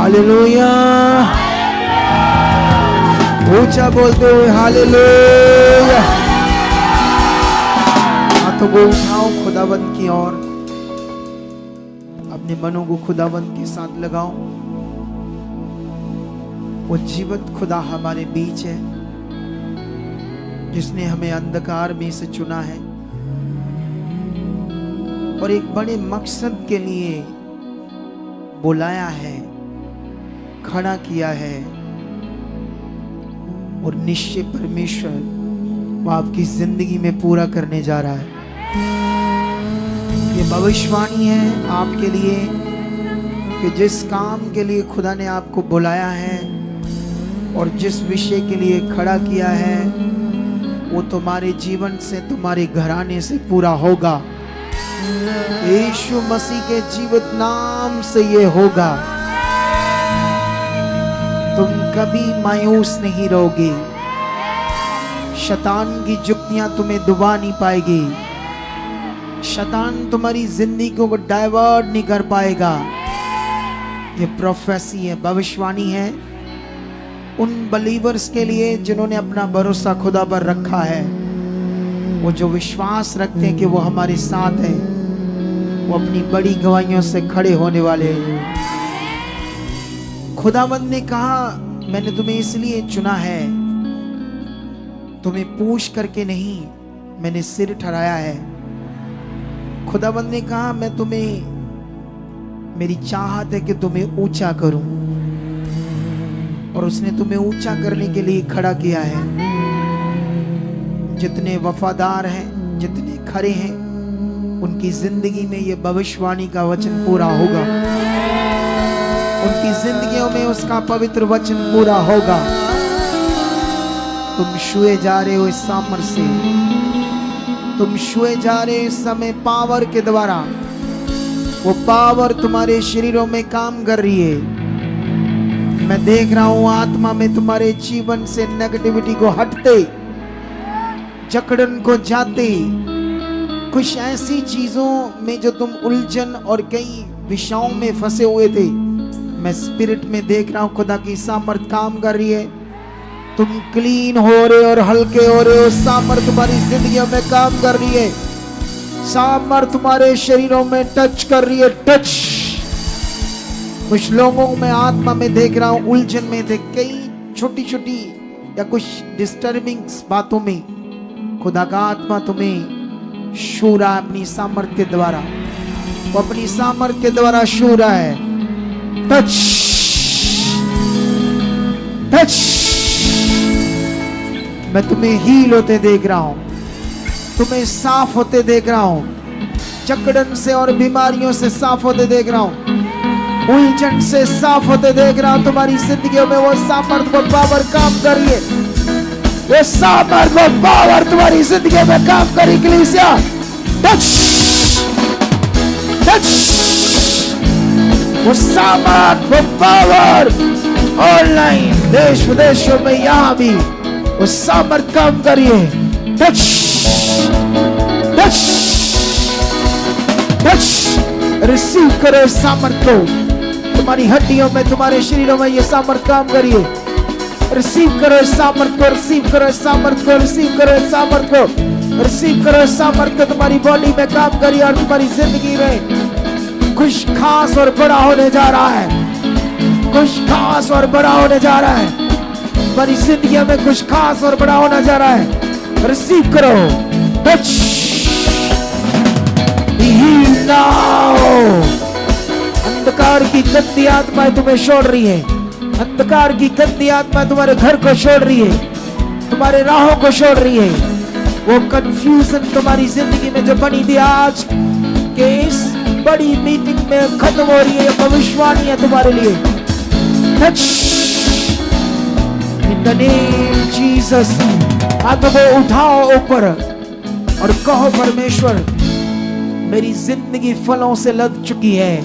Hallelujah. ऊंचा बोलते हुए हालेलुया। हाथों को उठाओ खुदाबंद की ओर, अपने मनों को खुदाबंद के साथ लगाओ। वो जीवंत खुदा हमारे बीच है, जिसने हमें अंधकार में से चुना है और एक बड़े मकसद के लिए बुलाया है, खड़ा किया है। और निश्चय परमेश्वर वो आपकी जिंदगी में पूरा करने जा रहा है। ये भविष्यवाणी है आपके लिए कि जिस काम के लिए खुदा ने आपको बुलाया है और जिस विषय के लिए खड़ा किया है, वो तुम्हारे जीवन से, तुम्हारे घराने से पूरा होगा। यीशु मसीह के जीवित नाम से ये होगा। तुम कभी मायूस नहीं रहोगे। शैतान की जुक्तियां तुम्हें डुबा नहीं पाएगी। शैतान तुम्हारी जिंदगी को डाइवर्ट नहीं कर पाएगा। ये प्रोफेसी है, भविष्यवाणी है उन बिलीवर्स के लिए जिन्होंने अपना भरोसा खुदा पर रखा है। वो जो विश्वास रखते हैं कि वो हमारे साथ है, वो अपनी बड़ी गवाहियों से खड़े होने वाले हैं। खुदावंद ने कहा, मैंने तुम्हें इसलिए चुना है, तुम्हें पूछ करके नहीं, मैंने सिर ठहराया है। खुदावंद ने कहा, मैं तुम्हें, मेरी चाहत है कि तुम्हें ऊंचा करूं, और उसने तुम्हें ऊंचा करने के लिए खड़ा किया है। जितने वफादार हैं, जितने खरे हैं, उनकी जिंदगी में ये भविष्यवाणी का वचन पूरा होगा। उनकी जिंदगियों में उसका पवित्र वचन पूरा होगा। तुम छुए जा रहे हो इस सामर्थ्य से, तुम छुए जा रहे हो इस समय पावर के द्वारा। वो पावर तुम्हारे शरीरों में काम कर रही है। मैं देख रहा हूं आत्मा में तुम्हारे जीवन से नेगेटिविटी को हटते, जकड़न को जाते, कुछ ऐसी चीजों में जो तुम उलझन और कई विषयों में फंसे हुए थे, मैं स्पिरिट में देख रहा हूं खुदा की सामर्थ काम कर रही है। तुम क्लीन हो रहे और हल्के हो रहे हो। सामर्थ तुम्हारी जिंदगियों में काम कर रही है। सामर्थ तुम्हारे शरीरों में टच कर रही है। टच। कुछ लोगों में आत्मा में देख रहा हूं उलझन में थे, कई छोटी छोटी या कुछ डिस्टर्बिंग बातों में खुदा का आत्मा तुम्हें छू रहा है अपनी सामर्थ के द्वारा। वो अपनी सामर्थ के द्वारा छू रहा है। Touch touch. मैं तुम्हें हील होते देख रहा हूं, तुम्हें साफ होते देख रहा हूं, जकड़न से और बीमारियों से साफ होते देख रहा हूं, उलझन से साफ होते देख रहा हूं। तुम्हारी जिंदगी में वो सामर्थ, वो पावर काम कर रही है। वो सामर्थ, वो पावर तुम्हारी जिंदगी में काम करी। कलीसिया टच टच। वो सामर्थ, वो पावर ऑनलाइन देश विदेशों में, यहां भी वो सामर्थ काम करिए। Touch touch touch. रिसीव करो इस सामर्थ को। तुम्हारी हड्डियों में, तुम्हारे शरीरों में ये सामर्थ काम करिए। रिसीव करो इस सामर्थ को, रिसीव करो इस सामर्थ को, रिसीव करो इस सामर्थ को, रिसीव करो इस सामर्थ को। तुम्हारी बॉडी में काम करिए और तुम्हारी जिंदगी में कुछ खास और बड़ा होने जा रहा है। कुछ खास और बड़ा होने जा रहा है। तुम्हारी जिंदगी में कुछ खास और बड़ा होना जा रहा है। रिसीव करो। टच। अंधकार की गंदी आत्माएं तुम्हें छोड़ रही है। अंधकार की गंदी आत्माएं तुम्हारे घर को छोड़ रही है, तुम्हारे राहों को छोड़ रही है। वो कंफ्यूजन तुम्हारी जिंदगी में जो बनी थी, आज के इस बड़ी मीटिंग में खत्म हो रही है। भविष्यवाणी है तुम्हारे लिए। Touch in the name Jesus. हाथों को उठाओ ऊपर और कहो, परमेश्वर मेरी जिंदगी फलों से लद चुकी है।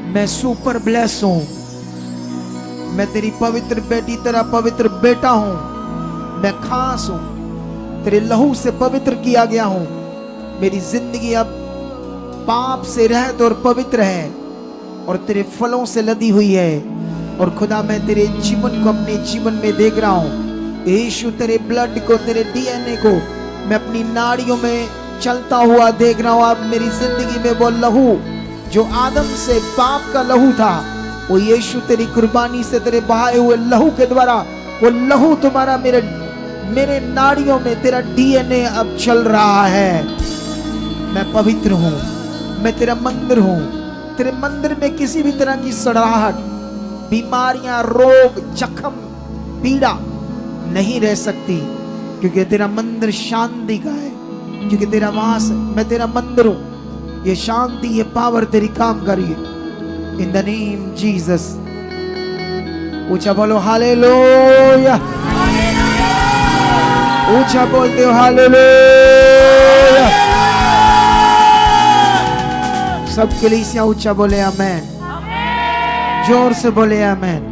मैं सुपर ब्लेस हूं। मैं तेरी पवित्र बेटी, तेरा पवित्र बेटा हूं। मैं खास हूं, तेरे लहू से पवित्र किया गया हूं। मेरी जिंदगी अब पाप से रहित और पवित्र है। और तेरे फलों से लदी हुई है। और खुदा मैं तेरे जीवन को अपने जीवन में देख रहा हूँ। यीशु तेरे ब्लड को, तेरे डीएनए को मैं अपनी नाड़ियों में चलता हुआ देख रहा हूँ। अब मेरी जिंदगी में वो लहू जो आदम से पाप का लहू था, वो यीशु तेरी कुर्बानी से, तेरे बहाए हुए लहू के द्वारा वो लहू तुम्हारा मेरे नाड़ियों में, तेरा डीएनए अब चल रहा है। मैं पवित्र हूँ, मैं तेरा मंदिर हूँ। तेरे मंदिर में किसी भी तरह की सड़ाहट, बीमारियां, रोग, जख्म, पीड़ा नहीं रह सकती, क्योंकि तेरा मंदिर शांति का है, क्योंकि तेरा वास, मैं तेरा मंदिर हूं। ये शांति, ये पावर तेरी काम कर रही है। In the name Jesus. ऊंचा बोलो हालेलुया, ऊंचा बोलते हो हालेलुया। सब कलीसिया ऊंचा बोले आमेन, जोर से बोले आमेन।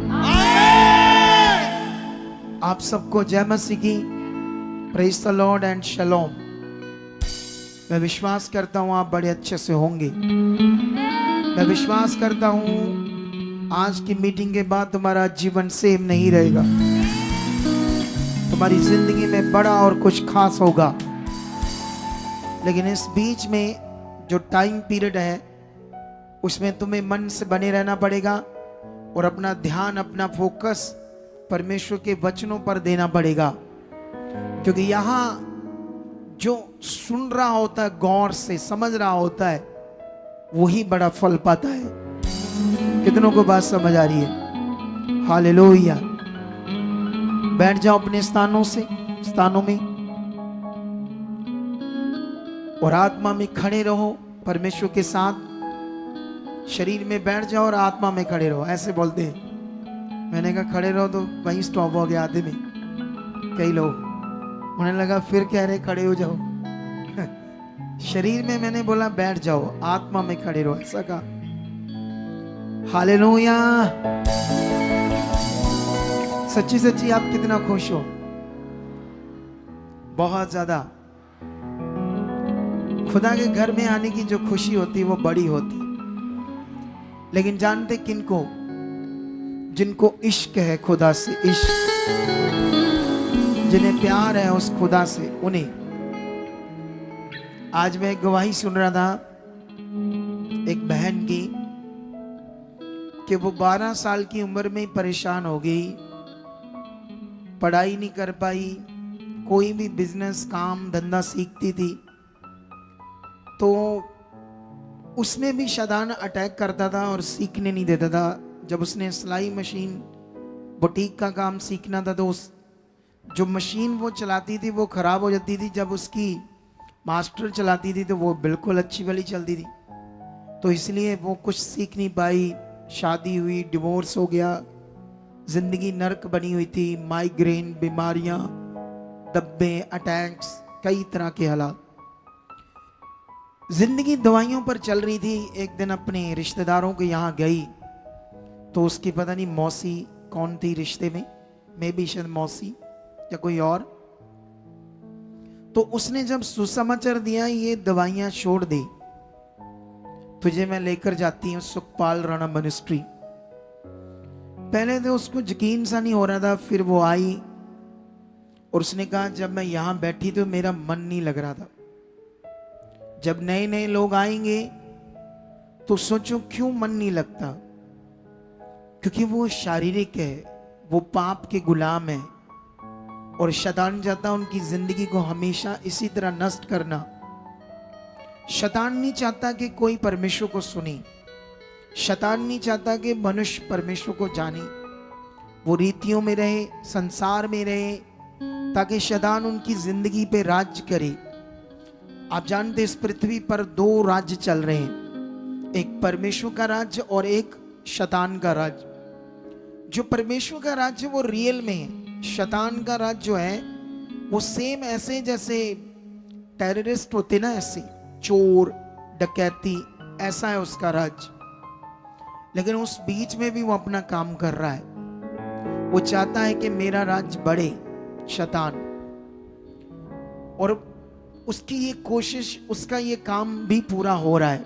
आप सबको जय मसीह की, प्रेज द लॉर्ड एंड शलोम। मैं विश्वास करता हूं आप बड़े अच्छे से होंगे। मैं विश्वास करता हूं आज की मीटिंग के बाद तुम्हारा जीवन सेम नहीं रहेगा। तुम्हारी जिंदगी में बड़ा और कुछ खास होगा। लेकिन इस बीच में जो टाइम पीरियड है, उसमें तुम्हें मन से बने रहना पड़ेगा और अपना ध्यान, अपना फोकस परमेश्वर के वचनों पर देना पड़ेगा। क्योंकि यहाँ जो सुन रहा होता है, गौर से समझ रहा होता है, वही बड़ा फल पाता है। कितनों को बात समझ आ रही है? हालेलुया। बैठ जाओ अपने स्थानों में और आत्मा में खड़े रहो परमेश्वर के साथ। शरीर में बैठ जाओ और आत्मा में खड़े रहो, ऐसे बोलते हैं। मैंने कहा खड़े रहो तो वहीं स्टॉप हो गया आधे में। कई लोग उन्हें लगा फिर कह रहे खड़े हो जाओ। शरीर में मैंने बोला बैठ जाओ, आत्मा में खड़े रहो, ऐसा कहा। हालेलुया। सच्ची सच्ची आप कितना खुश हो? बहुत ज्यादा। खुदा के घर में आने की जो खुशी होती है वो बड़ी होती है। लेकिन जानते किनको? जिनको इश्क है खुदा से, इश्क, जिन्हें प्यार है उस खुदा से, उन्हें। आज मैं एक गवाही सुन रहा था एक बहन की कि वो 12 साल की उम्र में परेशान हो गई, पढ़ाई नहीं कर पाई, कोई भी बिजनेस, काम, धंधा सीखती थी तो उसमें भी शैतान अटैक करता था और सीखने नहीं देता था। जब उसने सिलाई मशीन, बुटीक का काम सीखना था तो उस जो मशीन वो चलाती थी वो खराब हो जाती थी। जब उसकी मास्टर चलाती थी तो वो बिल्कुल अच्छी वाली चलती थी। तो इसलिए वो कुछ सीख नहीं पाई। शादी हुई, डिवोर्स हो गया, जिंदगी नर्क बनी हुई थी। माइग्रेन, बीमारियां, दब्बे, अटैक्स, कई तरह के हालात। जिंदगी दवाइयों पर चल रही थी। एक दिन अपने रिश्तेदारों के यहाँ गई तो उसकी पता नहीं मौसी कौन थी रिश्ते में, मे भी शायद मौसी या कोई और। तो उसने जब सुसमाचार दिया ये दवाइयां छोड़ दी, तुझे मैं लेकर जाती हूँ सुखपाल राणा मिनिस्ट्री। पहले तो उसको यकीन सा नहीं हो रहा था। फिर वो आई और उसने कहा जब मैं यहां बैठी तो मेरा मन नहीं लग रहा था। जब नए नए लोग आएंगे तो सोचो क्यों मन नहीं लगता, क्योंकि वो शारीरिक है, वो पाप के गुलाम है और शैतान चाहता उनकी जिंदगी को हमेशा इसी तरह नष्ट करना। शैतान नहीं चाहता कि कोई परमेश्वर को सुने। शैतान नहीं चाहता कि मनुष्य परमेश्वर को जाने। वो रीतियों में रहे, संसार में रहे, ताकि शैतान उनकी जिंदगी पे राज्य करे। आप जानते इस पृथ्वी पर 2 राज्य चल रहे हैं, एक परमेश्वर का राज्य और एक शैतान का राज्य। जो परमेश्वर का राज्य वो रियल में है। शैतान का राज्य जो है वो सेम ऐसे जैसे टेररिस्ट होते ना, ऐसे चोर, डकैती, ऐसा है उसका राज्य। लेकिन उस बीच में भी वो अपना काम कर रहा है। वो चाहता है कि मेरा राज्य बढ़े, शैतान। और उसकी ये कोशिश, उसका ये काम भी पूरा हो रहा है।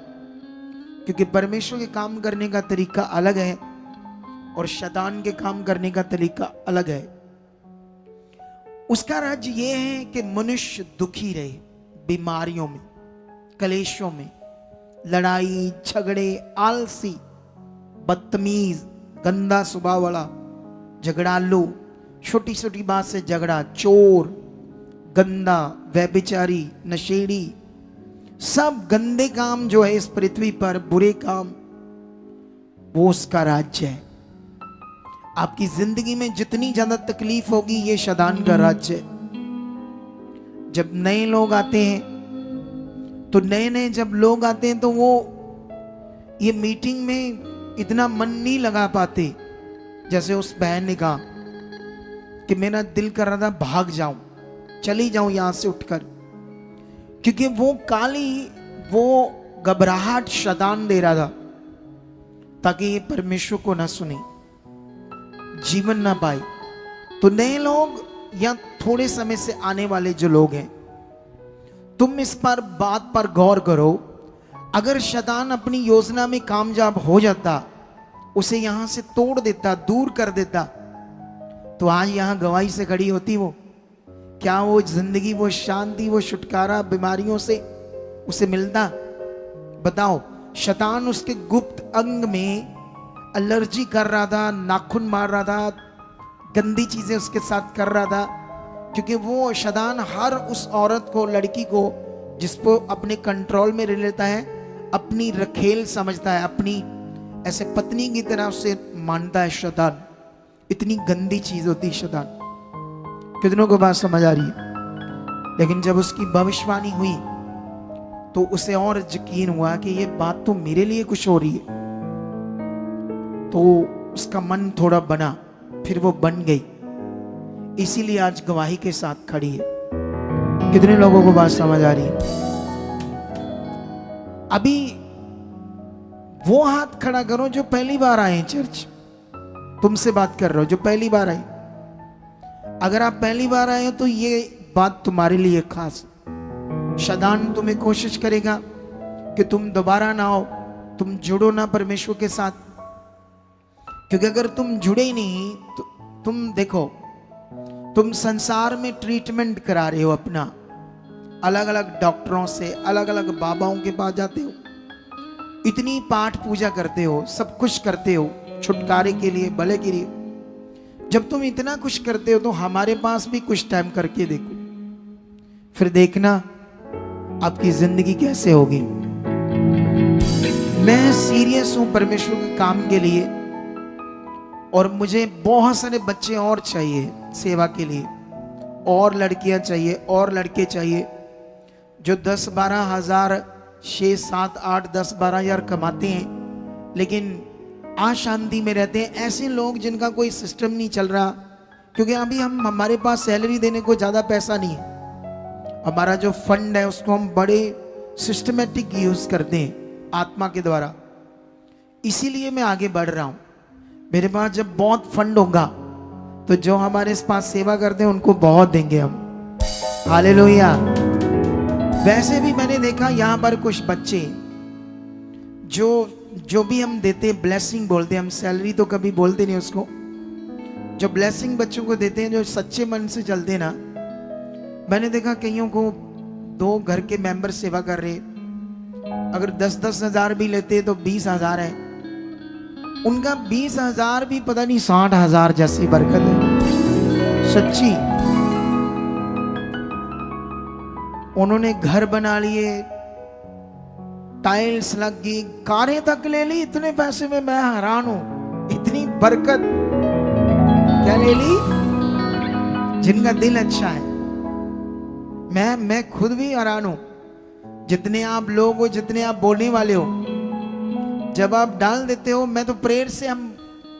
क्योंकि परमेश्वर के काम करने का तरीका अलग है और शैतान के काम करने का तरीका अलग है। उसका राज्य यह है कि मनुष्य दुखी रहे, बीमारियों में, कलेशों में, लड़ाई झगड़े, आलसी, बदतमीज, गंदा स्वभाव वाला, झगड़ालू, छोटी छोटी बात से झगड़ा, चोर, गंदा, व्यभिचारी, नशेड़ी, सब गंदे काम जो है इस पृथ्वी पर, बुरे काम, वो उसका राज्य है। आपकी जिंदगी में जितनी ज्यादा तकलीफ होगी, ये शैतान का राज्य है। जब नए लोग आते हैं तो नए जब लोग आते हैं तो वो ये मीटिंग में इतना मन नहीं लगा पाते। जैसे उस बहन ने कहा कि मेरा दिल कर रहा था भाग जाऊं, चली जाऊं यहां से उठकर, क्योंकि वो घबराहट शैतान दे रहा था ताकि ये परमेश्वर को ना सुने, जीवन ना पाए। तो नए लोग या थोड़े समय से आने वाले जो लोग हैं, तुम इस पर बात पर गौर करो। अगर शैतान अपनी योजना में कामयाब हो जाता, उसे यहां से तोड़ देता, दूर कर देता, तो आज यहां गवाही से खड़ी होती वो। क्या वो जिंदगी, वो शांति, वो छुटकारा बीमारियों से उसे मिलता? बताओ। शैतान उसके गुप्त अंग में एलर्जी कर रहा था, नाखून मार रहा था, गंदी चीजें उसके साथ कर रहा था, क्योंकि वो शैतान हर उस औरत को, लड़की को जिसको अपने कंट्रोल में ले लेता है, अपनी रखेल समझता है, अपनी ऐसे पत्नी की तरह उसे मानता है। शैतान इतनी गंदी चीज होती है शैतान। कितनों को बात समझ आ रही है? लेकिन जब उसकी भविष्यवाणी हुई तो उसे और यकीन हुआ कि ये बात तो मेरे लिए कुछ हो रही है। तो उसका मन थोड़ा बना, फिर वो बन गई, इसीलिए आज गवाही के साथ खड़ी है। कितने लोगों को बात समझ आ रही है? अभी वो हाथ खड़ा करो जो पहली बार आए हैं चर्च। तुमसे बात कर रहा हूं जो पहली बार आए। अगर आप पहली बार आए हो तो ये बात तुम्हारे लिए खास। शैतान तुम्हें कोशिश करेगा कि तुम दोबारा ना आओ, तुम जुड़ो ना परमेश्वर के साथ, क्योंकि अगर तुम जुड़े ही नहीं तो तुम देखो, तुम संसार में ट्रीटमेंट करा रहे हो अपना, अलग अलग डॉक्टरों से, अलग अलग बाबाओं के पास जाते हो, इतनी पाठ पूजा करते हो, सब कुछ करते हो छुटकारे के लिए, भले के लिए। जब तुम इतना कुछ करते हो तो हमारे पास भी कुछ टाइम करके देखो, फिर देखना आपकी जिंदगी कैसे होगी। मैं सीरियस हूं परमेश्वर के काम के लिए, और मुझे बहुत सारे बच्चे और चाहिए सेवा के लिए, और लड़कियां चाहिए, और लड़के चाहिए, जो 10-12 हजार, 6, 7, 8, 10, 12 हजार कमाते हैं लेकिन अशांति में रहते हैं। ऐसे लोग जिनका कोई सिस्टम नहीं चल रहा, क्योंकि अभी हमारे पास सैलरी देने को ज़्यादा पैसा नहीं है। हमारा जो फंड है उसको हम बड़े सिस्टमेटिक यूज करते हैं आत्मा के द्वारा, इसीलिए मैं आगे बढ़ रहा हूँ। मेरे पास जब बहुत फंड होगा तो जो हमारे पास सेवा करते हैं उनको बहुत देंगे हम। हालेलुया। वैसे भी मैंने देखा यहाँ पर कुछ बच्चे जो भी हम देते हैं, ब्लेसिंग बोलते हैं हम, सैलरी तो कभी बोलते नहीं उसको, जो ब्लेसिंग बच्चों को देते हैं, जो सच्चे मन से चलते ना, मैंने देखा कईयों को 2 घर के मेंबर सेवा कर रहे, अगर 10-10 हजार भी लेते तो 20 हजार है, उनका 20 हजार भी पता नहीं 60 हजार जैसी बरकत है सच्ची। उन्होंने घर बना लिए, टाइल्स लग गई, कारें तक ले ली। इतने पैसे में मैं हैरान हूं, इतनी बरकत क्या ले ली जिनका दिल अच्छा है। मैं खुद भी हैरान हूं। जितने आप लोग हो, जितने आप बोलने वाले हो, जब आप डाल देते हो, मैं तो प्रेयर से हम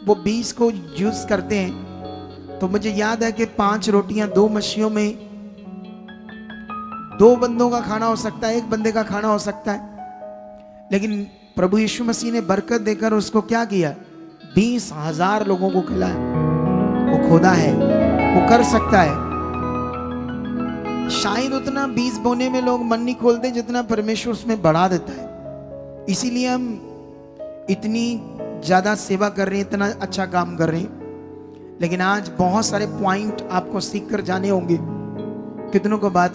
वो 20 को यूज करते हैं, तो मुझे याद है कि 5 रोटियां 2 मछलियों में 2 बंदों का खाना हो सकता है, 1 बंदे का खाना हो सकता है, लेकिन प्रभु यीशु मसीह ने बरकत देकर उसको क्या किया, 20 हजार लोगों को खिलाया। वो खुदा है, वो कर सकता है। शायद उतना 20 बोने में लोग मन नहीं खोलते जितना परमेश्वर उसमें बढ़ा देता है। इसीलिए हम इतनी ज़्यादा सेवा कर रहे हैं, इतना अच्छा काम कर रहे हैं, लेकिन आज बहुत सारे पॉइंट आपको सीख कर जाने होंगे। कितनों को बात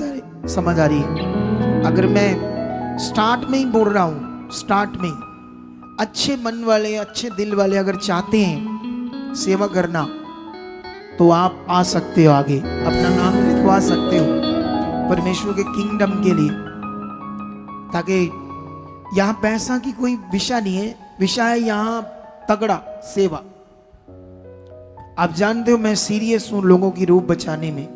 समझ आ रही है? अगर मैं स्टार्ट में ही बोल रहा हूँ, स्टार्ट में अच्छे मन वाले, अच्छे दिल वाले अगर चाहते हैं सेवा करना, तो आप आ सकते हो आगे, अपना नाम लिखवा सकते हो परमेश्वर के किंगडम के लिए। ताकि यहाँ पैसा की कोई विषय नहीं है, विषय है यहाँ तगड़ा सेवा। आप जानते हो मैं सीरियस हूं लोगों की रूह बचाने में,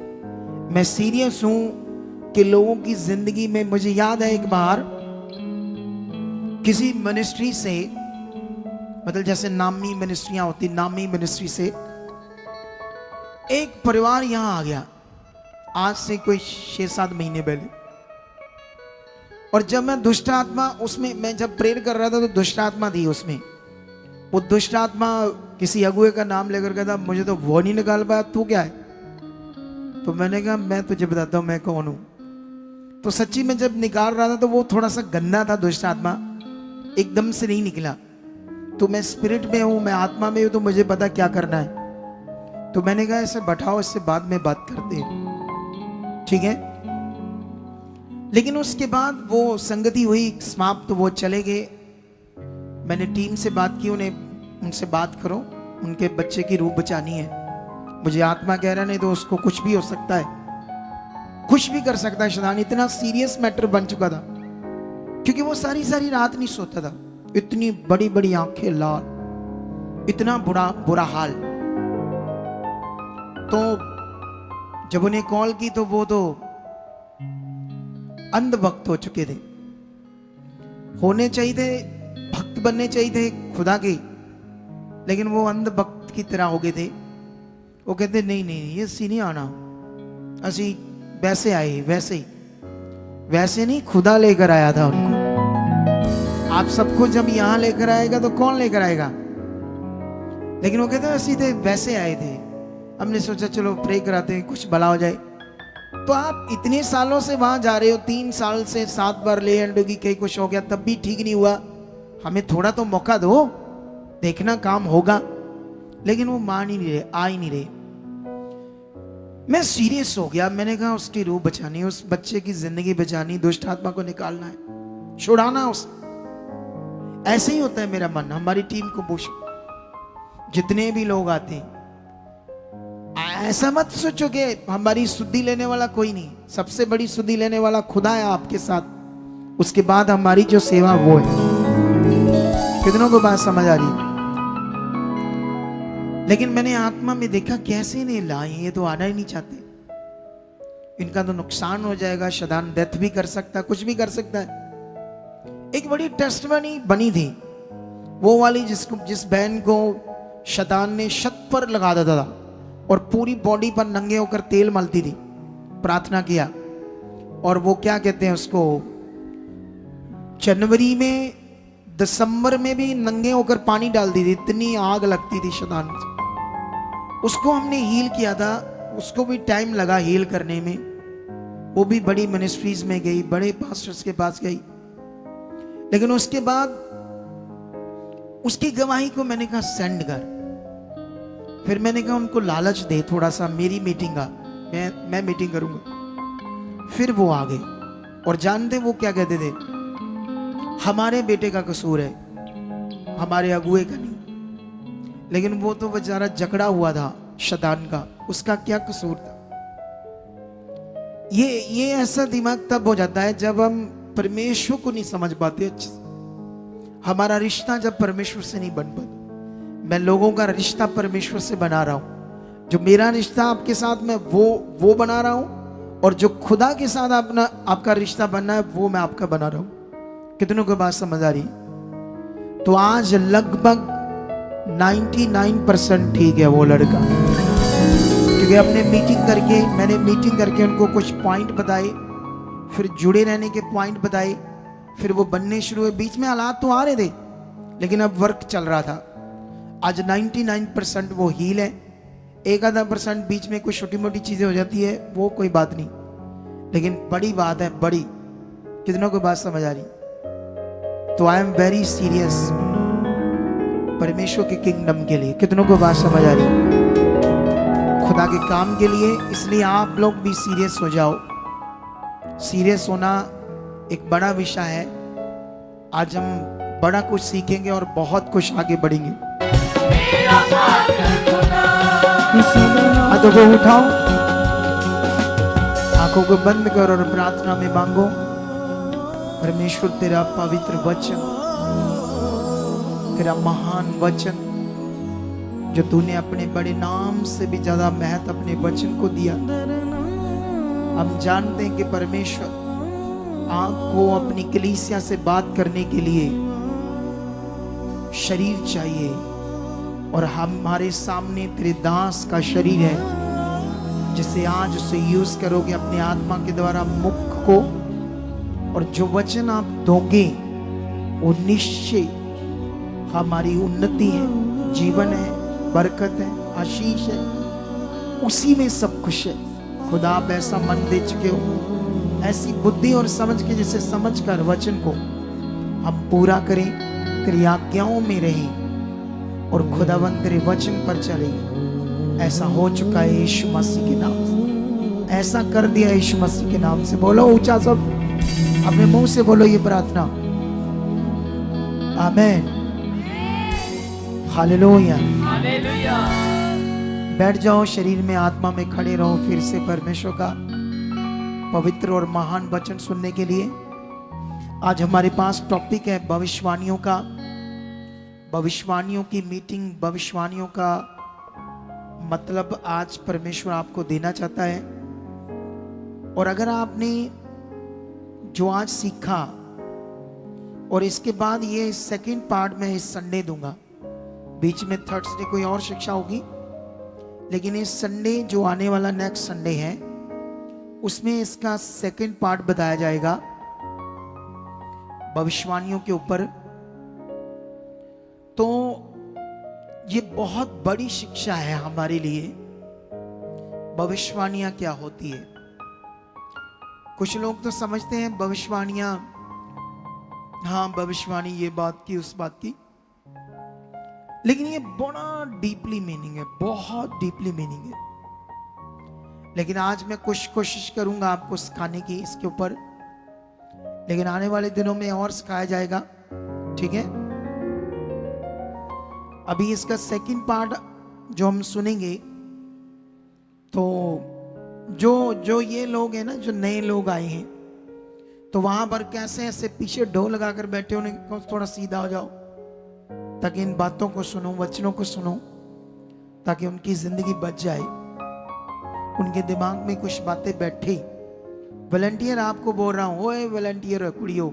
मैं सीरियस हूं कि लोगों की जिंदगी में। मुझे याद है एक बार किसी मिनिस्ट्री से, मतलब जैसे नामी मिनिस्ट्रियां होती, नामी मिनिस्ट्री से एक परिवार यहां आ गया आज से कोई 6-7 महीने पहले। और जब मैं दुष्ट आत्मा उसमें, मैं जब प्रेयर कर रहा था तो दुष्ट आत्मा थी उसमें। वो दुष्ट आत्मा किसी अगुए का नाम लेकर कहता मुझे तो वो नहीं निकाल पाया, तू क्या है? तो मैंने कहा मैं तुझे बताता हूं मैं कौन हूं। तो सच्ची में जब निकाल रहा था तो वो थोड़ा सा गंदा था, दुष्ट आत्मा एकदम से नहीं निकला। तो मैं स्पिरिट में हूं, मैं आत्मा में हूं, तो मुझे पता क्या करना है। तो मैंने कहा ऐसे बैठाओ, इससे बाद में बात करते हैं, ठीक है? लेकिन उसके बाद वो संगति हुई समाप्त, तो वो चले गए। मैंने टीम से बात की, उनसे बात करो, उनके बच्चे की रूह बचानी है। मुझे आत्मा कह रहा नहीं तो उसको कुछ भी हो सकता है, कुछ भी कर सकता है शैतान। इतना सीरियस मैटर बन चुका था क्योंकि वो सारी सारी रात नहीं सोता था, इतनी बड़ी बड़ी आंखें लाल, इतना बुरा हाल। तो जब उन्हें कॉल की तो वो तो अंधभक्त हो चुके थे, होने चाहिए थे, भक्त बनने चाहिए थे खुदा के, लेकिन वो अंधभक्त की तरह हो गए थे। वो कहते नहीं नहीं ये सी नहीं आना, असी वैसे आए, वैसे ही, वैसे नहीं, खुदा लेकर आया था उनको। आप सबको जब यहां लेकर आएगा तो कौन लेकर आएगा? लेकिन वो कहते असी थे वैसे आए थे। हमने सोचा चलो प्रे कराते हैं, कुछ भला हो जाए। तो आप इतने सालों से वहां जा रहे हो, 3 साल से 7 बार ले अंडोगी, कहीं कुछ हो गया तब भी ठीक नहीं हुआ, हमें थोड़ा तो मौका दो, देखना काम होगा। लेकिन वो मान ही नहीं रहे, आ ही नहीं रहे। मैं सीरियस हो गया, मैंने कहा उसकी रूह बचानी, उस बच्चे की जिंदगी बचानी, दुष्ट आत्मा को निकालना है, छुड़ाना उस। ऐसे ही होता है मेरा मन। हमारी टीम को पूछो, जितने भी लोग आते हैं, ऐसा मत सोचो कि हमारी सुधि लेने वाला कोई नहीं, सबसे बड़ी सुधि लेने वाला खुदा है आपके साथ। उसके बाद हमारी जो सेवा वो है। कितनों को बात समझ आ रही है? लेकिन मैंने आत्मा में देखा कैसे नहीं लाए, ये तो आना ही नहीं चाहते, इनका तो नुकसान हो जाएगा, शैतान डेथ भी कर सकता है, कुछ भी कर सकता है। एक बड़ी टेस्टमनी बनी थी वो वाली, जिस बहन को शैतान ने छत पर लगा देता था और पूरी बॉडी पर नंगे होकर तेल मलती थी। प्रार्थना किया और वो क्या कहते हैं उसको, जनवरी में, दिसंबर में भी नंगे होकर पानी डालती थी, इतनी आग लगती थी शैतान से। उसको हमने हील किया था, उसको भी टाइम लगा हील करने में। वो भी बड़ी मिनिस्ट्रीज में गई, बड़े पास्टर्स के पास गई, लेकिन उसके बाद उसकी गवाही को मैंने कहा सेंड कर। फिर मैंने कहा उनको लालच दे थोड़ा सा, मेरी मीटिंग का, मैं मीटिंग करूंगा। फिर वो आ गए और जानते वो क्या कहते थे, हमारे बेटे का कसूर है, हमारे अगुए का नहीं। लेकिन वो तो बेचारा जकड़ा हुआ था शैतान का, उसका क्या कसूर था? ये ऐसा दिमाग तब हो जाता है जब हम परमेश्वर को नहीं समझ पाते अच्छे से। हमारा रिश्ता जब परमेश्वर से नहीं बन पाता। मैं लोगों का रिश्ता परमेश्वर से बना रहा हूं, जो मेरा रिश्ता आपके साथ में वो बना रहा हूं, और जो खुदा के साथ आपका रिश्ता बनना है वो मैं आपका बना रहा हूं। कितनों को बात समझ आ रही? तो आज लगभग 99% ठीक है वो लड़का, क्योंकि मैंने मीटिंग करके उनको कुछ पॉइंट बताए, फिर जुड़े रहने के पॉइंट बताए, फिर वो बनने शुरू हुए। बीच में हालात तो आ रहे थे लेकिन अब वर्क चल रहा था। आज 99% वो हील है। 1-आधा% बीच में कुछ छोटी मोटी चीजें हो जाती है, वो कोई बात नहीं, लेकिन बड़ी बात है, बड़ी। कितनों को बात समझ आ रही? तो आई एम वेरी सीरियस। परमेश्वर के किंगडम के लिए। कितनों को बात समझ आ रही? खुदा के काम के लिए। इसलिए आप लोग भी सीरियस हो जाओ। सीरियस होना एक बड़ा विषय है। आज हम बड़ा कुछ सीखेंगे और बहुत कुछ आगे बढ़ेंगे। हाथों को उठाओ, आंखों को बंद करो और प्रार्थना में मांगो, परमेश्वर तेरा पवित्र वचन, तेरा महान वचन जो तूने अपने बड़े नाम से भी ज्यादा महत्व अपने वचन को दिया। हम जानते हैं कि परमेश्वर आपको अपनी कलीसिया से बात करने के लिए शरीर चाहिए, और हमारे सामने तेरे दास का शरीर है, जिसे आज उसे यूज करोगे अपने आत्मा के द्वारा मुख को, और जो वचन आप दोगे वो निश्चय हमारी उन्नति है, जीवन है, बरकत है, आशीष है, उसी में सब कुछ है। खुदा आप ऐसा मन दे चुके हो, ऐसी बुद्धि और समझ के, जिसे समझ कर वचन को हम पूरा करें, तेरी आज्ञाओं में रहें और खुदावंद तेरे वचन पर चलें। ऐसा हो चुका है यीशु मसीह के नाम से, ऐसा कर दिया यीशु मसीह के नाम से। बोलो ऊंचा सब, अपने मुंह से बोलो ये प्रार्थना। आमीन, हालेलुया। बैठ जाओ, शरीर में आत्मा में खड़े रहो फिर से परमेश्वर का पवित्र और महान वचन सुनने के लिए। आज हमारे पास टॉपिक है भविष्यवाणियों का, भविष्यवाणियों की मीटिंग, भविष्यवाणियों का मतलब आज परमेश्वर आपको देना चाहता है। और अगर आपने जो आज सीखा, और इसके बाद ये सेकंड पार्ट में इस संडे दूंगा, बीच में थर्सडे कोई और शिक्षा होगी, लेकिन इस संडे जो आने वाला नेक्स्ट संडे है उसमें इसका सेकंड पार्ट बताया जाएगा भविष्यवाणियों के ऊपर। तो ये बहुत बड़ी शिक्षा है हमारे लिए, भविष्यवाणियां क्या होती है। कुछ लोग तो समझते हैं भविष्यवाणियां, हाँ भविष्यवाणी ये बात की उस बात की, लेकिन ये बड़ा डीपली मीनिंग है, बहुत डीपली मीनिंग है। लेकिन आज मैं कुछ कोशिश करूंगा आपको सिखाने की इसके ऊपर, लेकिन आने वाले दिनों में और सिखाया जाएगा, ठीक है। अभी इसका सेकंड पार्ट जो हम सुनेंगे, तो जो ये लोग हैं ना, जो नए लोग आए हैं, तो वहां पर कैसे ऐसे पीछे ढोल लगाकर बैठे होने, थोड़ा सीधा हो जाओ ताकि इन बातों को सुनो, वचनों को सुनो, ताकि उनकी जिंदगी बच जाए, उनके दिमाग में कुछ बातें बैठे। वॉलंटियर आपको बोल रहा हूं, ओए वॉलंटियर कुड़ियो,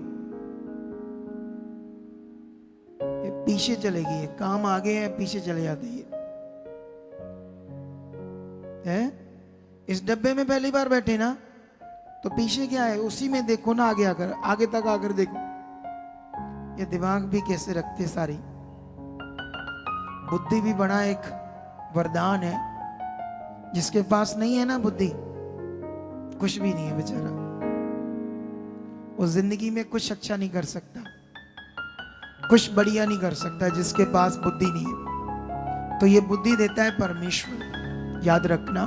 पीछे चले गई, काम आगे है पीछे चले जाते है। इस डब्बे में पहली बार बैठे ना, तो पीछे क्या है उसी में देखो ना, आगे आकर, आगे तक आकर देखो। ये दिमाग भी कैसे रखते सारी, बुद्धि भी बड़ा एक वरदान है। जिसके पास नहीं है ना बुद्धि, कुछ भी नहीं है बेचारा, वो जिंदगी में कुछ अच्छा नहीं कर सकता, कुछ बढ़िया नहीं कर सकता, जिसके पास बुद्धि नहीं है। तो ये बुद्धि देता है परमेश्वर, याद रखना।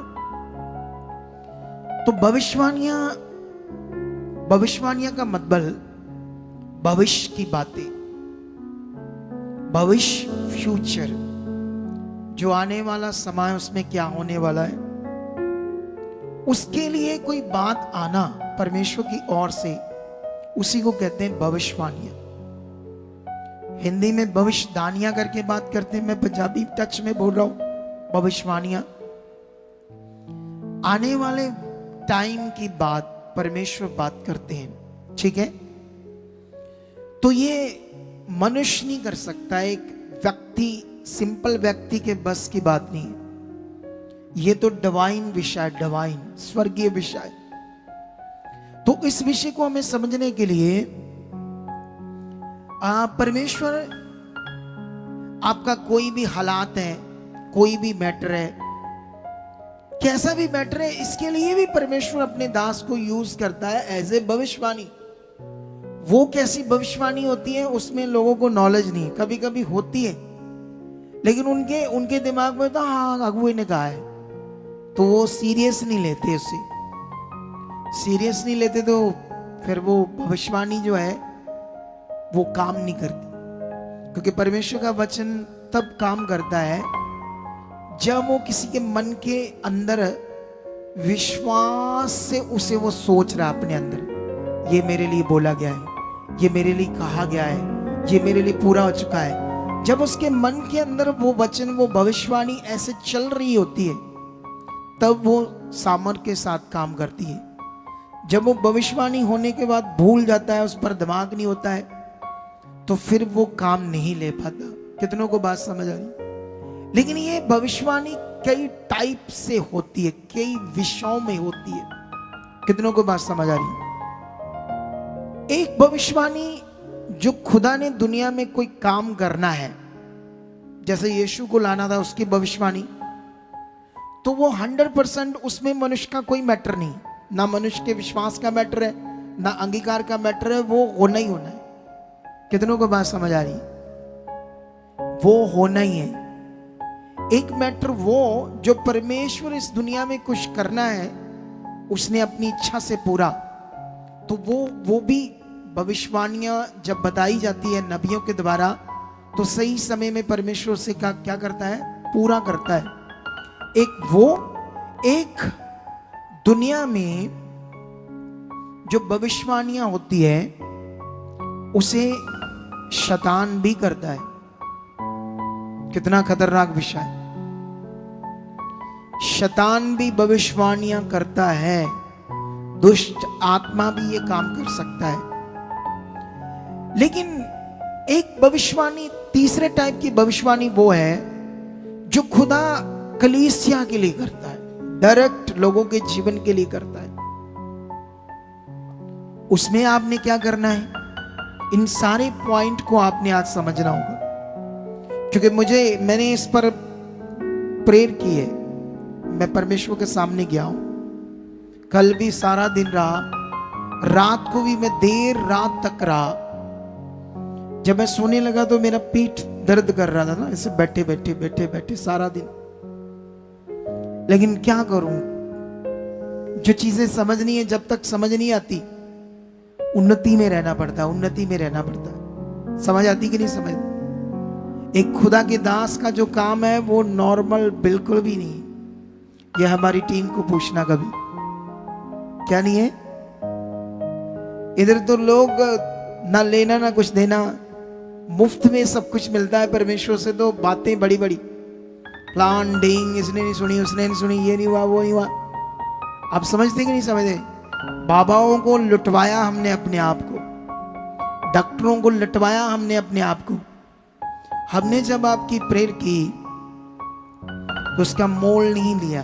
तो भविष्यवाणियां का मतलब भविष्य की बातें, भविष्य, फ्यूचर, जो आने वाला समय उसमें क्या होने वाला है, उसके लिए कोई बात आना परमेश्वर की ओर से, उसी को कहते हैं भविष्यवाणियां। हिंदी में भविष्यदानियां करके बात करते हैं, मैं पंजाबी टच में बोल रहा हूं। भविष्यवाणियां आने वाले टाइम की बात परमेश्वर बात करते हैं, ठीक है। तो ये मनुष्य नहीं कर सकता, एक व्यक्ति, सिंपल व्यक्ति के बस की बात नहीं है। ये तो डिवाइन विषय, डिवाइन स्वर्गीय विषय। तो इस विषय को हमें समझने के लिए परमेश्वर, आपका कोई भी हालात है, कोई भी मैटर है, कैसा भी मैटर है, इसके लिए भी परमेश्वर अपने दास को यूज करता है एज ए भविष्यवाणी। वो कैसी भविष्यवाणी होती है उसमें लोगों को नॉलेज नहीं, कभी कभी होती है लेकिन उनके उनके दिमाग में तो हाँ अगुए ने कहा है, तो वो सीरियस नहीं लेते, उसे सीरियस नहीं लेते, तो फिर वो भविष्यवाणी जो है वो काम नहीं करती। क्योंकि परमेश्वर का वचन तब काम करता है जब वो किसी के मन के अंदर विश्वास से उसे वो सोच रहा अपने अंदर, ये मेरे लिए बोला गया है, ये मेरे लिए कहा गया है, ये मेरे लिए पूरा हो चुका है। जब उसके मन के अंदर वो वचन, वो भविष्यवाणी ऐसे चल रही होती है, तब वो सामर्थ्य के साथ काम करती है। जब वो भविष्यवाणी होने के बाद भूल जाता है, उस पर दिमाग नहीं होता है, तो फिर वो काम नहीं ले पाता। कितनों को बात समझ आ रही? लेकिन ये भविष्यवाणी कई टाइप से होती है, कई विषयों में होती है। कितनों को बात समझ आ रही? एक भविष्यवाणी जो खुदा ने दुनिया में कोई काम करना है, जैसे यीशु को लाना था, उसकी भविष्यवाणी, तो वो 100% उसमें मनुष्य का कोई मैटर नहीं, ना मनुष्य के विश्वास का मैटर है, ना अंगीकार का मैटर है, वो होना ही होना है। कितनों को बात समझ आ रही? वो होना ही है। एक मैटर वो जो परमेश्वर इस दुनिया में कुछ करना है, उसने अपनी इच्छा से पूरा, तो वो भी भविष्यवाणियां जब बताई जाती है नबियों के द्वारा, तो सही समय में परमेश्वर से क्या करता है? पूरा करता है। एक दुनिया में जो भविष्यवाणियां होती है उसे शैतान भी करता है। कितना खतरनाक विषय है। शैतान भी भविष्यवाणियां करता है, दुष्ट आत्मा भी ये काम कर सकता है। लेकिन एक भविष्यवाणी, तीसरे टाइप की भविष्यवाणी वो है जो खुदा कलीसिया के लिए करता है, डायरेक्ट लोगों के जीवन के लिए करता है। उसमें आपने क्या करना है? इन सारे पॉइंट को आपने आज समझना होगा, क्योंकि मैंने इस पर प्रेयर की है। मैं परमेश्वर के सामने गया हूं, कल भी सारा दिन रहा, रात को भी मैं देर रात तक रहा। जब मैं सोने लगा तो मेरा पीठ दर्द कर रहा था ना, ऐसे बैठे बैठे बैठे बैठे सारा दिन। लेकिन क्या करूं, जो चीजें समझनी है, जब तक समझ नहीं आती, उन्नति में रहना पड़ता है, उन्नति में रहना पड़ता है। समझ आती कि नहीं समझ? एक खुदा के दास का जो काम है वो नॉर्मल बिल्कुल भी नहीं। ये हमारी टीम को पूछना कभी, क्या नहीं है? इधर तो लोग ना लेना ना कुछ देना, मुफ्त में सब कुछ मिलता है परमेश्वर से, तो बातें बड़ी बड़ी, प्लान डिंग, इसने नहीं सुनी, उसने नहीं सुनी, ये नहीं हुआ, वो नहीं हुआ। आप समझते कि नहीं समझते? बाबाओं को लुटवाया हमने अपने आप को, डॉक्टरों को लुटवाया हमने अपने आप को। हमने जब आपकी प्रेयर की तो उसका मोल नहीं लिया,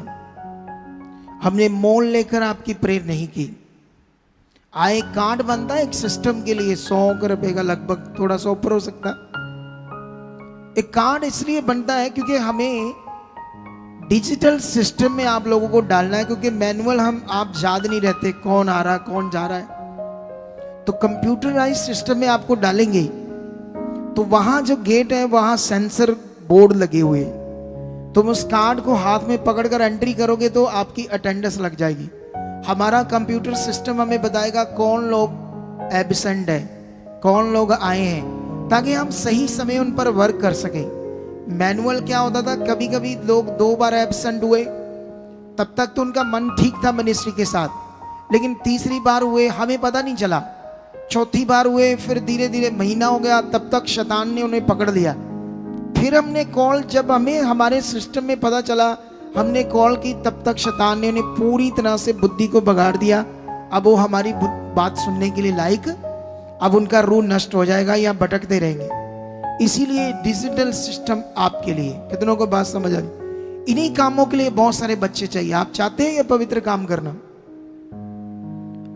हमने मोल लेकर आपकी प्रेयर नहीं की। आए कार्ड बनता है एक सिस्टम के लिए 100 रुपए का, लगभग थोड़ा सा ऊपर हो सकता। एक कार्ड इसलिए बनता है क्योंकि हमें डिजिटल सिस्टम में आप लोगों को डालना है, क्योंकि मैनुअल आप याद नहीं रहते कौन आ रहा कौन जा रहा है। तो कंप्यूटराइज सिस्टम में आपको डालेंगे, तो वहां जो गेट है वहां सेंसर बोर्ड लगे हुए, तुम उस कार्ड को हाथ में पकड़कर एंट्री करोगे तो आपकी अटेंडेंस लग जाएगी। हमारा कंप्यूटर सिस्टम हमें बताएगा कौन लोग एब्सेंट है, कौन लोग आए हैं, ताकि हम सही समय उन पर वर्क कर सकें। मैनुअल क्या होता था, कभी कभी लोग 2 बार एब्सेंट हुए, तब तक तो उनका मन ठीक था मिनिस्ट्री के साथ, लेकिन तीसरी बार हुए हमें पता नहीं चला, चौथी बार हुए, फिर धीरे धीरे महीना हो गया, तब तक शैतान ने उन्हें पकड़ लिया। फिर हमने कॉल, जब हमें हमारे सिस्टम में पता चला, हमने कॉल की, तब तक शैतान ने उन्हें पूरी तरह से बुद्धि को बगाड़ दिया। अब वो हमारी बात सुनने के लिए लायक, अब उनका रूह नष्ट हो जाएगा या भटकते रहेंगे। इसीलिए डिजिटल सिस्टम आपके लिए, कितनों को बात समझ आ रही? इन्हीं कामों के लिए बहुत सारे बच्चे चाहिए। आप चाहते हैं ये पवित्र काम करना,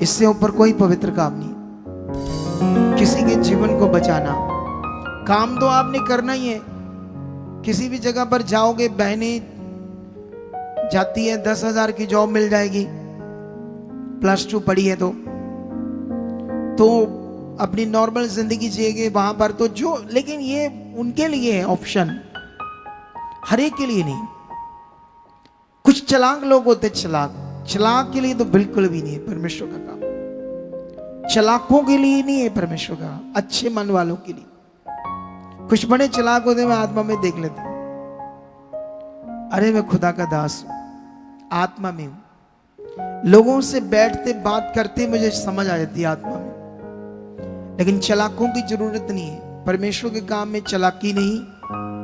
इससे ऊपर कोई पवित्र काम नहीं। किसी के जीवन को बचाना, काम तो आपने करना ही है। किसी भी जगह पर जाओगे, बहनें जाती है 10,000 की जॉब मिल जाएगी, +2 पढ़ी है तो अपनी नॉर्मल जिंदगी जिएगे वहां पर, तो जो, लेकिन ये उनके लिए है ऑप्शन। हर एक के लिए नहीं। कुछ चालाक लोग होते, चालाक के लिए तो बिल्कुल भी नहीं है परमेश्वर का काम। चालाकों के लिए नहीं है परमेश्वर का, अच्छे मन वालों के लिए। कुछ बड़े चालाक होते, मैं आत्मा में देख लेता हूं, अरे मैं खुदा का दास हूं, आत्मा में हूं, लोगों से बैठते बात करते मुझे समझ आ जाती है आत्मा में। लेकिन चालाकों की जरूरत नहीं है परमेश्वर के काम में। चालाकी नहीं,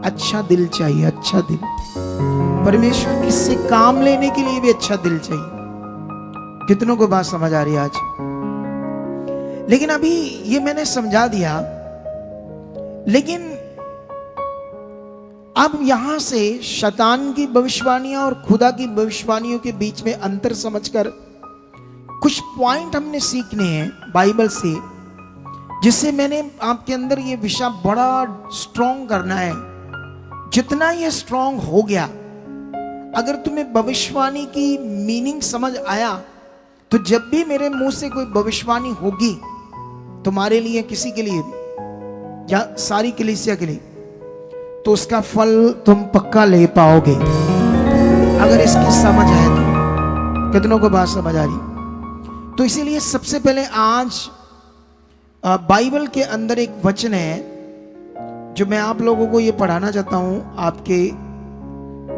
अच्छा दिल चाहिए, अच्छा दिल। परमेश्वर किससे काम लेने के लिए भी अच्छा दिल चाहिए। कितनों को बात समझ आ रही है आज? लेकिन अभी ये मैंने समझा दिया, लेकिन अब यहां से शैतान की भविष्यवाणियां और खुदा की भविष्यवाणियों के बीच में अंतर समझकर कुछ पॉइंट हमने सीखने हैं बाइबल से, जिससे मैंने आपके अंदर ये विषय बड़ा स्ट्रॉन्ग करना है। जितना ये स्ट्रॉन्ग हो गया, अगर तुम्हें भविष्यवाणी की मीनिंग समझ आया, तो जब भी मेरे मुंह से कोई भविष्यवाणी होगी, तुम्हारे लिए, किसी के लिए भी, या सारी कलीसिया के लिए, तो उसका फल तुम पक्का ले पाओगे, अगर इसकी समझ है तो। कितनों को बात समझ आ रही? तो इसीलिए सबसे पहले आज बाइबल के अंदर एक वचन है जो मैं आप लोगों को ये पढ़ाना चाहता हूं, आपके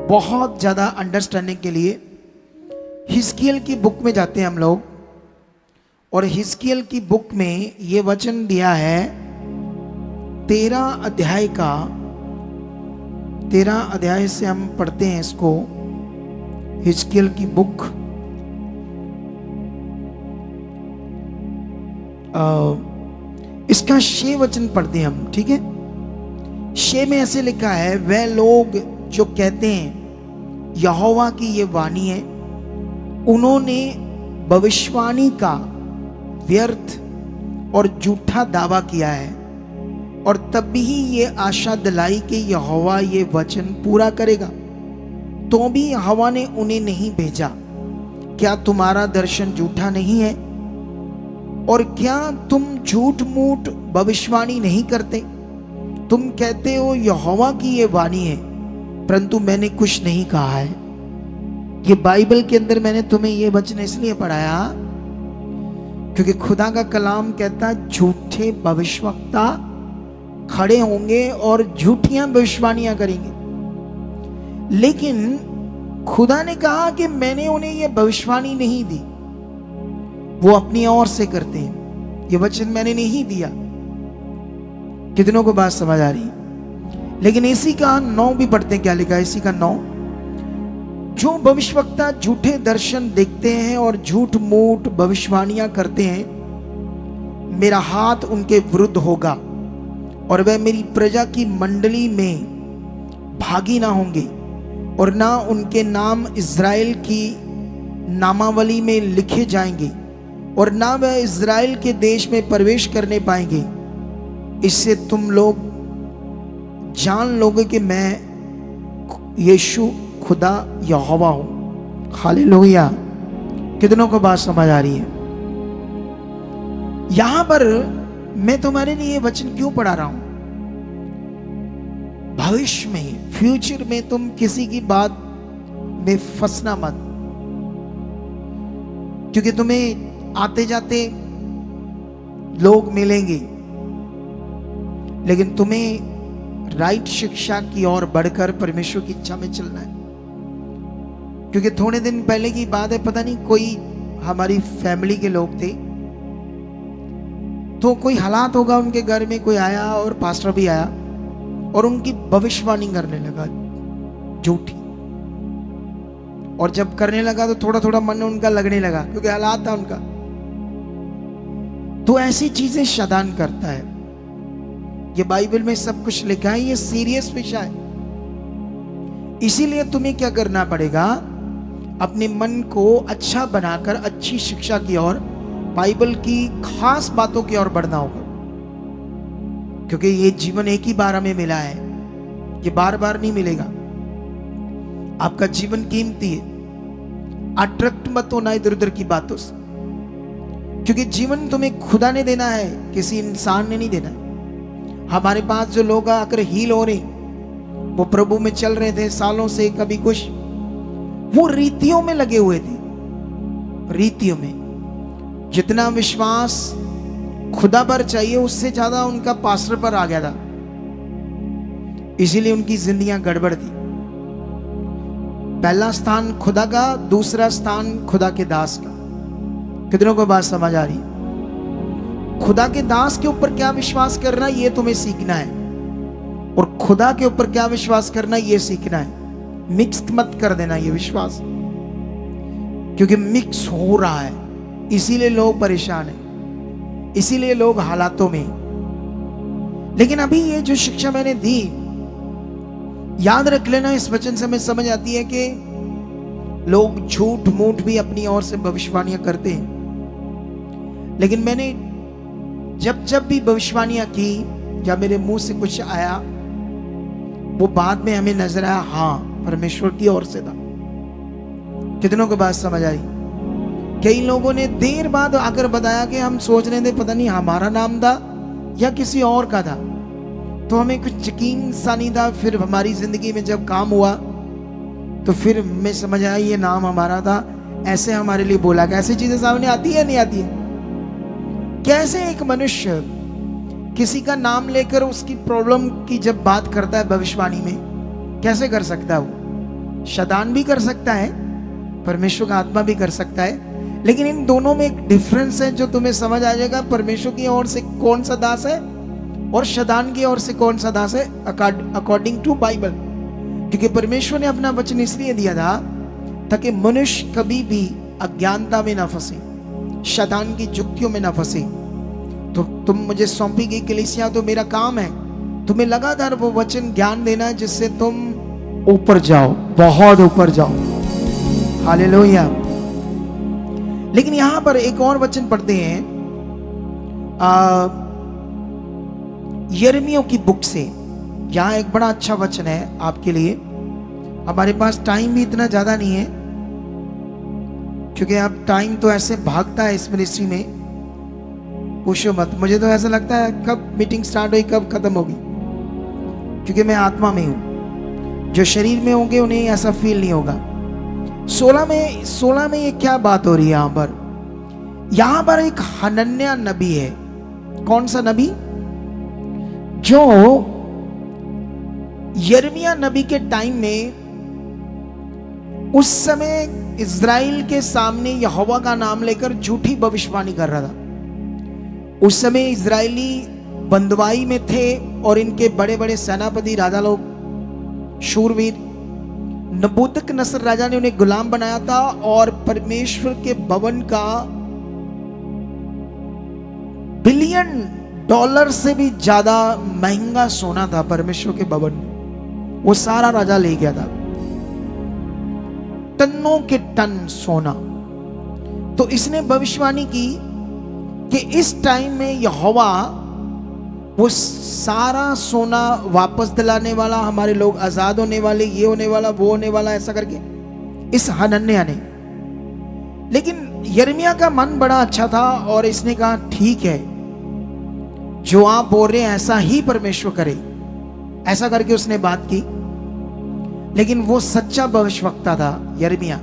बहुत ज्यादा अंडरस्टैंडिंग के लिए। हिजकिय्याल की बुक में जाते हैं हम लोग, और हिजकिय्याल की बुक में ये वचन दिया है 13 अध्याय का। 13 अध्याय से हम पढ़ते हैं इसको, हिजकिय्याल की बुक। इसका 6 वचन पढ़ते हैं हम, ठीक है? 6 में ऐसे लिखा है, वह लोग जो कहते हैं यहोवा की ये वाणी है, उन्होंने भविष्यवाणी का व्यर्थ और झूठा दावा किया है, और तब भी ये आशा दिलाई कि यहोवा ये वचन पूरा करेगा, तो भी यहोवा ने उन्हें नहीं भेजा। क्या तुम्हारा दर्शन झूठा नहीं है? और क्या तुम झूठ मूठ भविष्यवाणी नहीं करते? तुम कहते हो यहोवा की ये वाणी है, परंतु मैंने कुछ नहीं कहा है। ये बाइबल के अंदर मैंने तुम्हें ये वचन इसलिए पढ़ाया क्योंकि खुदा का कलाम कहता झूठे भविष्यवक्ता खड़े होंगे और झूठियां भविष्यवाणियां करेंगे। लेकिन खुदा ने कहा कि मैंने उन्हें यह भविष्यवाणी नहीं दी, वो अपनी ओर से करते हैं, ये वचन मैंने नहीं दिया। कितनों को बात समझ आ रही? लेकिन इसी का 9 भी पढ़ते हैं, क्या लिखा है इसी का 9? जो भविष्यवक्ता झूठे दर्शन देखते हैं और झूठ मूठ भविष्यवाणियां करते हैं, मेरा हाथ उनके विरुद्ध होगा और वह मेरी प्रजा की मंडली में भागी ना होंगे, और ना उनके नाम इज़राइल की नामावली में लिखे जाएंगे, और ना वह इज़राइल के देश में प्रवेश करने पाएंगे। इससे तुम लोग जान लोगे कि मैं यीशु खुदा यहोवा हूं। हालेलुया! कितनों को बात समझ आ रही है? यहां पर मैं तुम्हारे लिए वचन क्यों पढ़ा रहा हूं? भविष्य में, फ्यूचर में तुम किसी की बात में फंसना मत, क्योंकि तुम्हें आते जाते लोग मिलेंगे, लेकिन तुम्हें राइट शिक्षा की ओर बढ़कर परमेश्वर की इच्छा में चलना है। क्योंकि थोड़े दिन पहले की बात है, पता नहीं कोई हमारी फैमिली के लोग थे, तो कोई हालात होगा उनके घर में, कोई आया और पास्टर भी आया और उनकी भविष्यवाणी करने लगा झूठी। और जब करने लगा तो थोड़ा थोड़ा मन उनका लगने लगा, क्योंकि हालात था उनका। तो ऐसी चीजें शैतान करता है। ये बाइबल में सब कुछ लिखा है, ये सीरियस विषय है। इसीलिए तुम्हें क्या करना पड़ेगा? अपने मन को अच्छा बनाकर अच्छी शिक्षा की ओर, बाइबल की खास बातों की ओर बढ़ना होगा, क्योंकि ये जीवन एक ही बार हमें मिला है, ये बार बार नहीं मिलेगा। आपका जीवन कीमती है। अट्रैक्ट मत होना इधर उधर की बातों से, क्योंकि जीवन तुम्हें खुदा ने देना है, किसी इंसान ने नहीं देना है। हमारे पास जो लोग आकर हील हो रहे, वो प्रभु में चल रहे थे सालों से, कभी कुछ, वो रीतियों में लगे हुए थे, रीतियों में। जितना विश्वास खुदा पर चाहिए उससे ज्यादा उनका पास्टर पर आ गया था, इसीलिए उनकी जिंदगियां गड़बड़ थी। पहला स्थान खुदा का, दूसरा स्थान खुदा के दास का। कितनों को बात समझ आ रही? खुदा के दास के ऊपर क्या विश्वास करना ये तुम्हें सीखना है, और खुदा के ऊपर क्या विश्वास करना ये सीखना है। मिक्स मत कर देना ये विश्वास, क्योंकि मिक्स हो रहा है, इसीलिए लोग परेशान हैं, इसीलिए लोग हालातों में। लेकिन अभी ये जो शिक्षा मैंने दी, याद रख लेना, इस वचन से हमें समझ आती है कि लोग झूठ मूठ भी अपनी ओर से भविष्यवाणियां करते हैं। लेकिन मैंने जब भी भविष्यवाणियां की, जब मेरे मुंह से कुछ आया, वो बाद में हमें नजर आया, हाँ परमेश्वर की ओर से था। कितनों को बात समझ आई? कई लोगों ने देर बाद आकर बताया कि हम सोच रहे थे पता नहीं हमारा नाम था या किसी और का था, तो हमें कुछ यकीन सा नहीं था। फिर हमारी जिंदगी में जब काम हुआ तो फिर हमें समझ आया ये नाम हमारा था, ऐसे हमारे लिए बोला गया। ऐसी चीजें सामने आती है नहीं आती है? कैसे एक मनुष्य किसी का नाम लेकर उसकी प्रॉब्लम की जब बात करता है भविष्यवाणी में, कैसे कर सकता है? वो शैतान भी कर सकता है, परमेश्वर का आत्मा भी कर सकता है, लेकिन इन दोनों में एक डिफरेंस है जो तुम्हें समझ आ जाएगा। परमेश्वर की ओर से कौन सा दास है और शैतान की ओर से कौन सा दास है, अकॉर्डिंग टू बाइबल। क्योंकि परमेश्वर ने अपना वचन इसलिए दिया था ताकि मनुष्य कभी भी अज्ञानता में ना फंसे, शैतान की जुक्तियों में ना फंसे। तो तुम मुझे सौंपी गई कलीसिया, तो मेरा काम है तुम्हें लगातार वो वचन ज्ञान देना जिससे तुम ऊपर जाओ, बहुत ऊपर जाओ। हालेलुया। लेकिन यहां पर एक और वचन पढ़ते हैं यिर्मयाह की बुक से। यहां एक बड़ा अच्छा वचन है आपके लिए। हमारे पास टाइम भी इतना ज्यादा नहीं है, क्योंकि अब टाइम तो ऐसे भागता है इस मिनिस्ट्री में, पूछो मत। मुझे तो ऐसा लगता है कब मीटिंग स्टार्ट हुई कब खत्म होगी, क्योंकि मैं आत्मा में हूं। जो शरीर में होंगे उन्हें ऐसा फील नहीं होगा। 16 में ये क्या बात हो रही है? यहां पर एक हनन्याह नबी है। कौन सा नबी? जो यिर्मयाह नबी के टाइम में, उस समय इज़राइल के सामने यहोवा का नाम लेकर झूठी भविष्यवाणी कर रहा था। उस समय इज़राइली बंदवाई में थे और इनके बड़े बड़े सेनापति राजा लोग, शूरवीर, नबूकदनेस्सर राजा ने उन्हें गुलाम बनाया था, और परमेश्वर के भवन का $1 बिलियन से भी ज्यादा महंगा सोना था परमेश्वर के भवन में। वो सारा राजा ले गया था, टनों के टन सोना। तो इसने भविष्यवाणी की कि इस टाइम में यहोवा वो सारा सोना वापस दिलाने वाला, हमारे लोग आजाद होने वाले, ये होने वाला, वो होने वाला, ऐसा करके इस हनन्याह ने। लेकिन यिर्मयाह का मन बड़ा अच्छा था और इसने कहा ठीक है, जो आप बोल रहे हैं ऐसा ही परमेश्वर करे, ऐसा करके उसने बात की। लेकिन वो सच्चा भविष्यवक्ता था यिर्मयाह।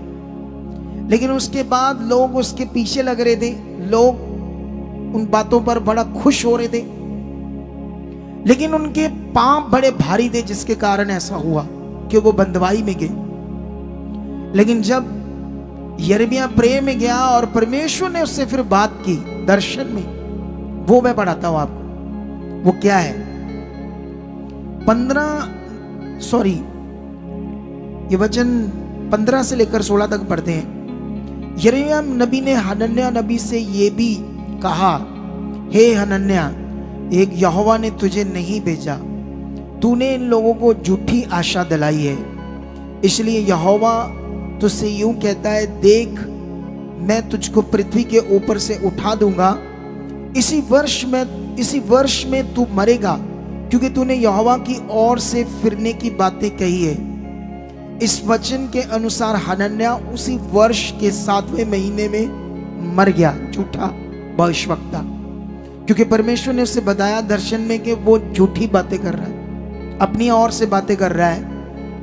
लेकिन उसके बाद लोग उसके पीछे लग रहे थे, लोग उन बातों पर बड़ा खुश हो रहे थे, लेकिन उनके पांव बड़े भारी थे, जिसके कारण ऐसा हुआ कि वो बंदवाई में गए। लेकिन जब यिर्मयाह प्रेम में गया और परमेश्वर ने उससे फिर बात की दर्शन में, वो मैं पढ़ाता हूं आपको। वो क्या है? ये वचन 15 से लेकर 16 तक पढ़ते हैं। यिर्मयाह नबी ने हनन्याह नबी से ये भी कहा, हे हनन्याह, एक यहोवा ने तुझे नहीं भेजा, तूने इन लोगों को झूठी आशा दिलाई है। इसलिए यहोवा तुझसे यूं कहता है, देख मैं तुझको पृथ्वी के ऊपर से उठा दूंगा, इसी वर्ष में तू मरेगा, क्योंकि तूने यहोवा की ओर से फिरने की बातें कही है। इस वचन के अनुसार हनन्याह उसी वर्ष के 7वें महीने में मर गया, झूठा भविष्यवक्ता, क्योंकि परमेश्वर ने उसे बताया दर्शन में कि वो झूठी बातें कर रहा है। अपनी ओर से बातें कर रहा है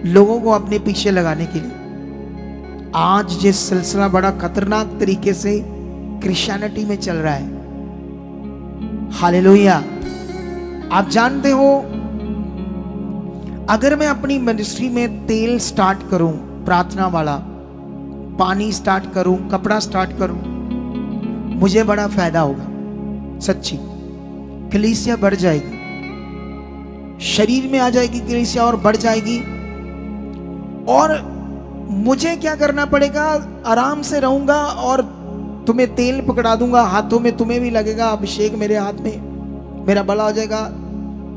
लोगों को अपने पीछे लगाने के लिए। आज ये सिलसिला बड़ा खतरनाक तरीके से क्रिश्चियनिटी में चल रहा है। हालेलुया। आप जानते हो, अगर मैं अपनी मिनिस्ट्री में तेल स्टार्ट करूं, प्रार्थना वाला, पानी स्टार्ट करूं, कपड़ा स्टार्ट करूं, मुझे बड़ा फायदा होगा। सच्ची कलीसिया बढ़ जाएगी, शरीर में आ जाएगी कलीसिया और बढ़ जाएगी। और मुझे क्या करना पड़ेगा? आराम से रहूंगा और तुम्हें तेल पकड़ा दूंगा हाथों में, तुम्हें भी लगेगा अभिषेक मेरे हाथ में, मेरा भला हो जाएगा।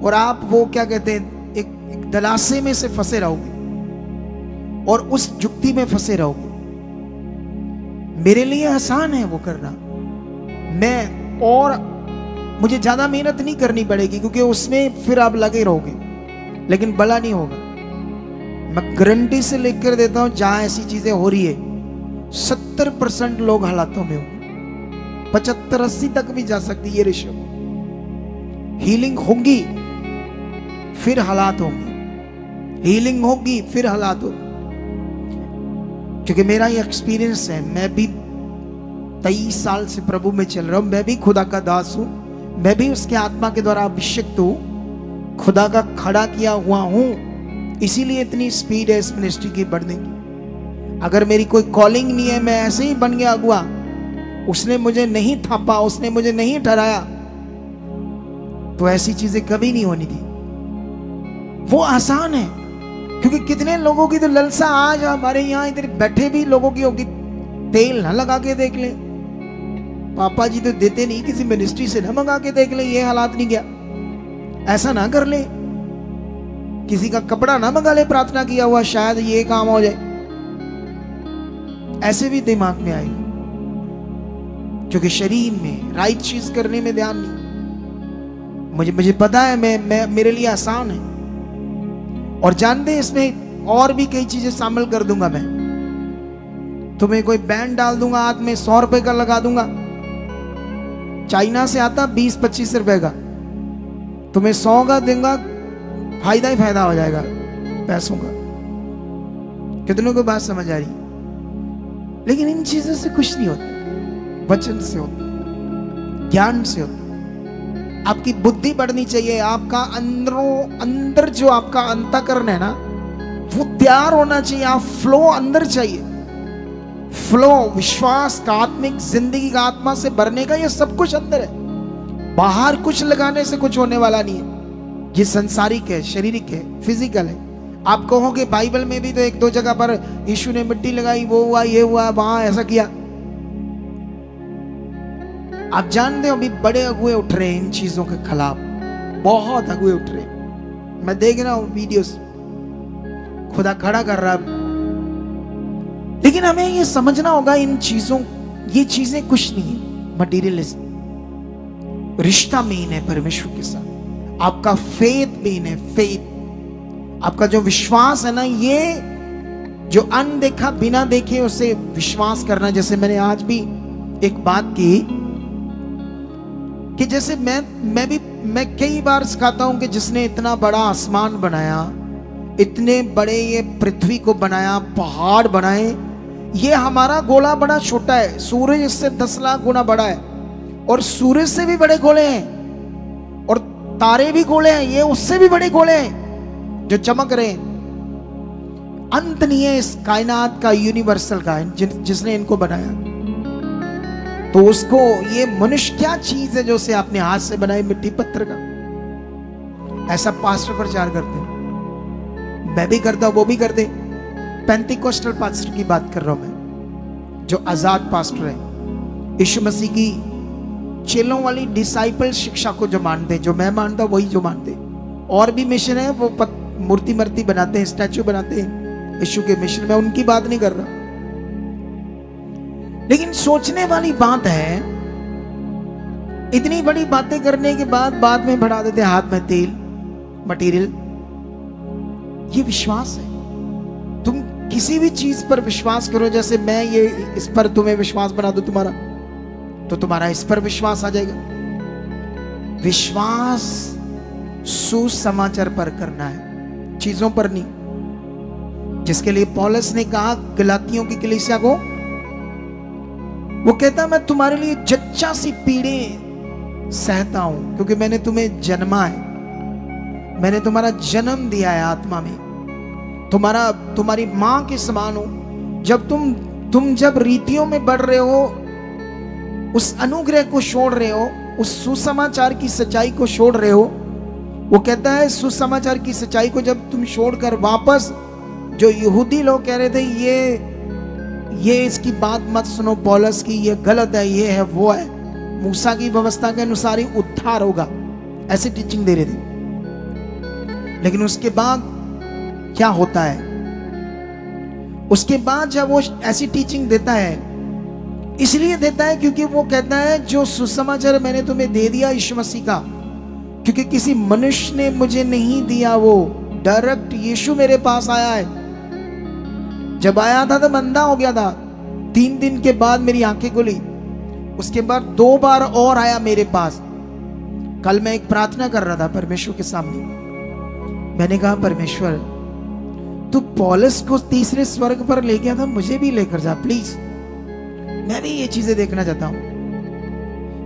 और आप वो क्या कहते हैं, एक दलासे में से फंसे रहोगे और उस जुक्ति में फंसे रहोगे। मेरे लिए आसान है वो करना, और मुझे ज्यादा मेहनत नहीं करनी पड़ेगी, क्योंकि उसमें फिर आप लगे रहोगे, लेकिन भला नहीं होगा। मैं गारंटी से लेकर देता हूं, जहां ऐसी चीजें हो रही है 70% लोग हालातों में होंगे, 75-80 तक भी जा सकती है ये रेशियो। हीलिंग होगी फिर हालात होंगे, हीलिंग होगी फिर हालात होंगे। क्योंकि मेरा ये एक्सपीरियंस है, मैं भी 23 साल से प्रभु में चल रहा हूं, मैं भी खुदा का दास हूं, मैं भी उसके आत्मा के द्वारा अभिषिक्त हूं, खुदा का खड़ा किया हुआ हूं। इसीलिए इतनी स्पीड है इस मिनिस्ट्री की बढ़ने की। अगर मेरी कोई कॉलिंग नहीं है, मैं ऐसे ही बन गया अगुआ, उसने मुझे नहीं थापा, उसने मुझे नहीं ठहराया, तो ऐसी चीजें कभी नहीं होनी थी। वो आसान है, क्योंकि कितने लोगों की तो ललसा आज हमारे यहां इधर बैठे भी लोगों की होगी, तेल ना लगा के देख ले, पापा जी तो देते नहीं, किसी मिनिस्ट्री से ना मंगा के देख ले, ये हालात नहीं गया, ऐसा ना कर ले, किसी का कपड़ा ना मंगा ले प्रार्थना किया हुआ, शायद ये काम हो जाए, ऐसे भी दिमाग में आएगा। क्योंकि शरीर में राइट चीज करने में ध्यान नहीं। मुझे पता है, मैं मेरे लिए आसान है। और जानते हैं, इसमें और भी कई चीजें शामिल कर दूंगा मैं। तुम्हें कोई बैंड डाल दूंगा हाथ में, 100 रुपए का लगा दूंगा, चाइना से आता 20-25 रुपए का, तुम्हें 100 का दूंगा, फायदा ही फायदा हो जाएगा पैसों का। कितनों को बात समझ आ रही? लेकिन इन चीजों से कुछ नहीं होता, वचन से होता, ज्ञान से होता। आपकी बुद्धि बढ़नी चाहिए, आपका अंदर जो आपका अंतःकरण है ना, वो तैयार होना चाहिए। आप फ्लो अंदर चाहिए, फ्लो विश्वास का, आत्मिक जिंदगी का, आत्मा से भरने का, ये सब कुछ अंदर है। बाहर कुछ लगाने से कुछ होने वाला नहीं है। ये संसारिक है, शारीरिक है, फिजिकल है। आप कहोगे बाइबल में भी तो 1-2 जगह पर यीशु ने मिट्टी लगाई, वो हुआ, ये हुआ, वहां ऐसा किया। आप जानते हो अभी बड़े अगुए उठ रहे हैं इन चीजों के खिलाफ, बहुत अगुए उठ रहे हैं। मैं देख रहा हूं वीडियोस, खुदा खड़ा कर रहा। लेकिन हमें ये समझना होगा, इन चीजों, ये चीजें कुछ नहीं है, मटीरियलिज्म। रिश्ता मेन है परमेश्वर के साथ, आपका फेथ मेन है, फेथ, आपका जो विश्वास है ना, ये जो अनदेखा बिना देखे उसे विश्वास करना। जैसे मैंने आज भी एक बात की कि जैसे मैं कई बार सिखाता हूं कि जिसने इतना बड़ा आसमान बनाया, इतने बड़े ये पृथ्वी को बनाया, पहाड़ बनाए, ये हमारा गोला बड़ा छोटा है, सूरज इससे 10 लाख गुना बड़ा है, और सूरज से भी बड़े गोले हैं, और तारे भी गोले हैं, ये उससे भी बड़े गोले हैं जो चमक रहे हैं। अंत नहीं है इस कायनात का, यूनिवर्सल का, जिसने इनको बनाया। तो उसको, ये मनुष्य क्या चीज है जो उसे अपने हाथ से बनाई, मिट्टी पत्थर का। ऐसा पास्टर प्रचार करते हैं, मैं भी करता हूं, वो भी करते। पेंटिकोस्टल पास्टर की बात कर रहा हूं मैं, जो आजाद पास्टर है, यीशु मसीह की चेलों वाली डिसाइपल शिक्षा को जो मानते, जो मैं मानता वही जो मानते। और भी मिशन है, वो मूर्ति बनाते हैं, स्टैचू बनाते हैं यीशु के मिशन में, उनकी बात नहीं कर रहा। लेकिन सोचने वाली बात है, इतनी बड़ी बातें करने के बाद में बढ़ा देते हाथ में तेल, मटेरियल। ये विश्वास है। तुम किसी भी चीज पर विश्वास करो, जैसे मैं ये इस पर तुम्हें विश्वास बना दूं तुम्हारा, तो तुम्हारा इस पर विश्वास आ जाएगा। विश्वास सुसमाचार पर करना है, चीजों पर नहीं, जिसके लिए पौलुस ने कहा गलातियों की कलीसिया को, वो कहता मैं तुम्हारे लिए जच्चा सी पीड़े सहता हूं, क्योंकि मैंने तुम्हें जन्मा है, मैंने तुम्हारा जन्म दिया है आत्मा में, तुम्हारी मां के समान हो। जब तुम जब रीतियों में बढ़ रहे हो, उस अनुग्रह को छोड़ रहे हो, उस सुसमाचार की सच्चाई को छोड़ रहे हो, वो कहता है सुसमाचार की सच्चाई को जब तुम छोड़कर वापस, जो यहूदी लोग कह रहे थे ये इसकी बात मत सुनो पौलुस की, ये गलत है, ये है वो है, मूसा की व्यवस्था के अनुसार ही उद्धार होगा, ऐसी टीचिंग दे रहे थे। लेकिन उसके बाद क्या होता है, उसके बाद जब वो ऐसी टीचिंग देता है, इसलिए देता है क्योंकि वो कहता है जो सुसमाचार मैंने तुम्हें दे दिया यीशु मसीह का, क्योंकि किसी मनुष्य ने मुझे नहीं दिया, वो डायरेक्ट यीशु मेरे पास आया है। जब आया था तो अंधा हो गया था, 3 दिन के बाद मेरी आंखें खुली, उसके बाद 2 बार और आया मेरे पास। कल मैं एक प्रार्थना कर रहा था परमेश्वर के सामने, मैंने कहा परमेश्वर तू पौलुस को तीसरे स्वर्ग पर ले गया था, मुझे भी लेकर जा प्लीज, मैं भी ये चीजें देखना चाहता हूं,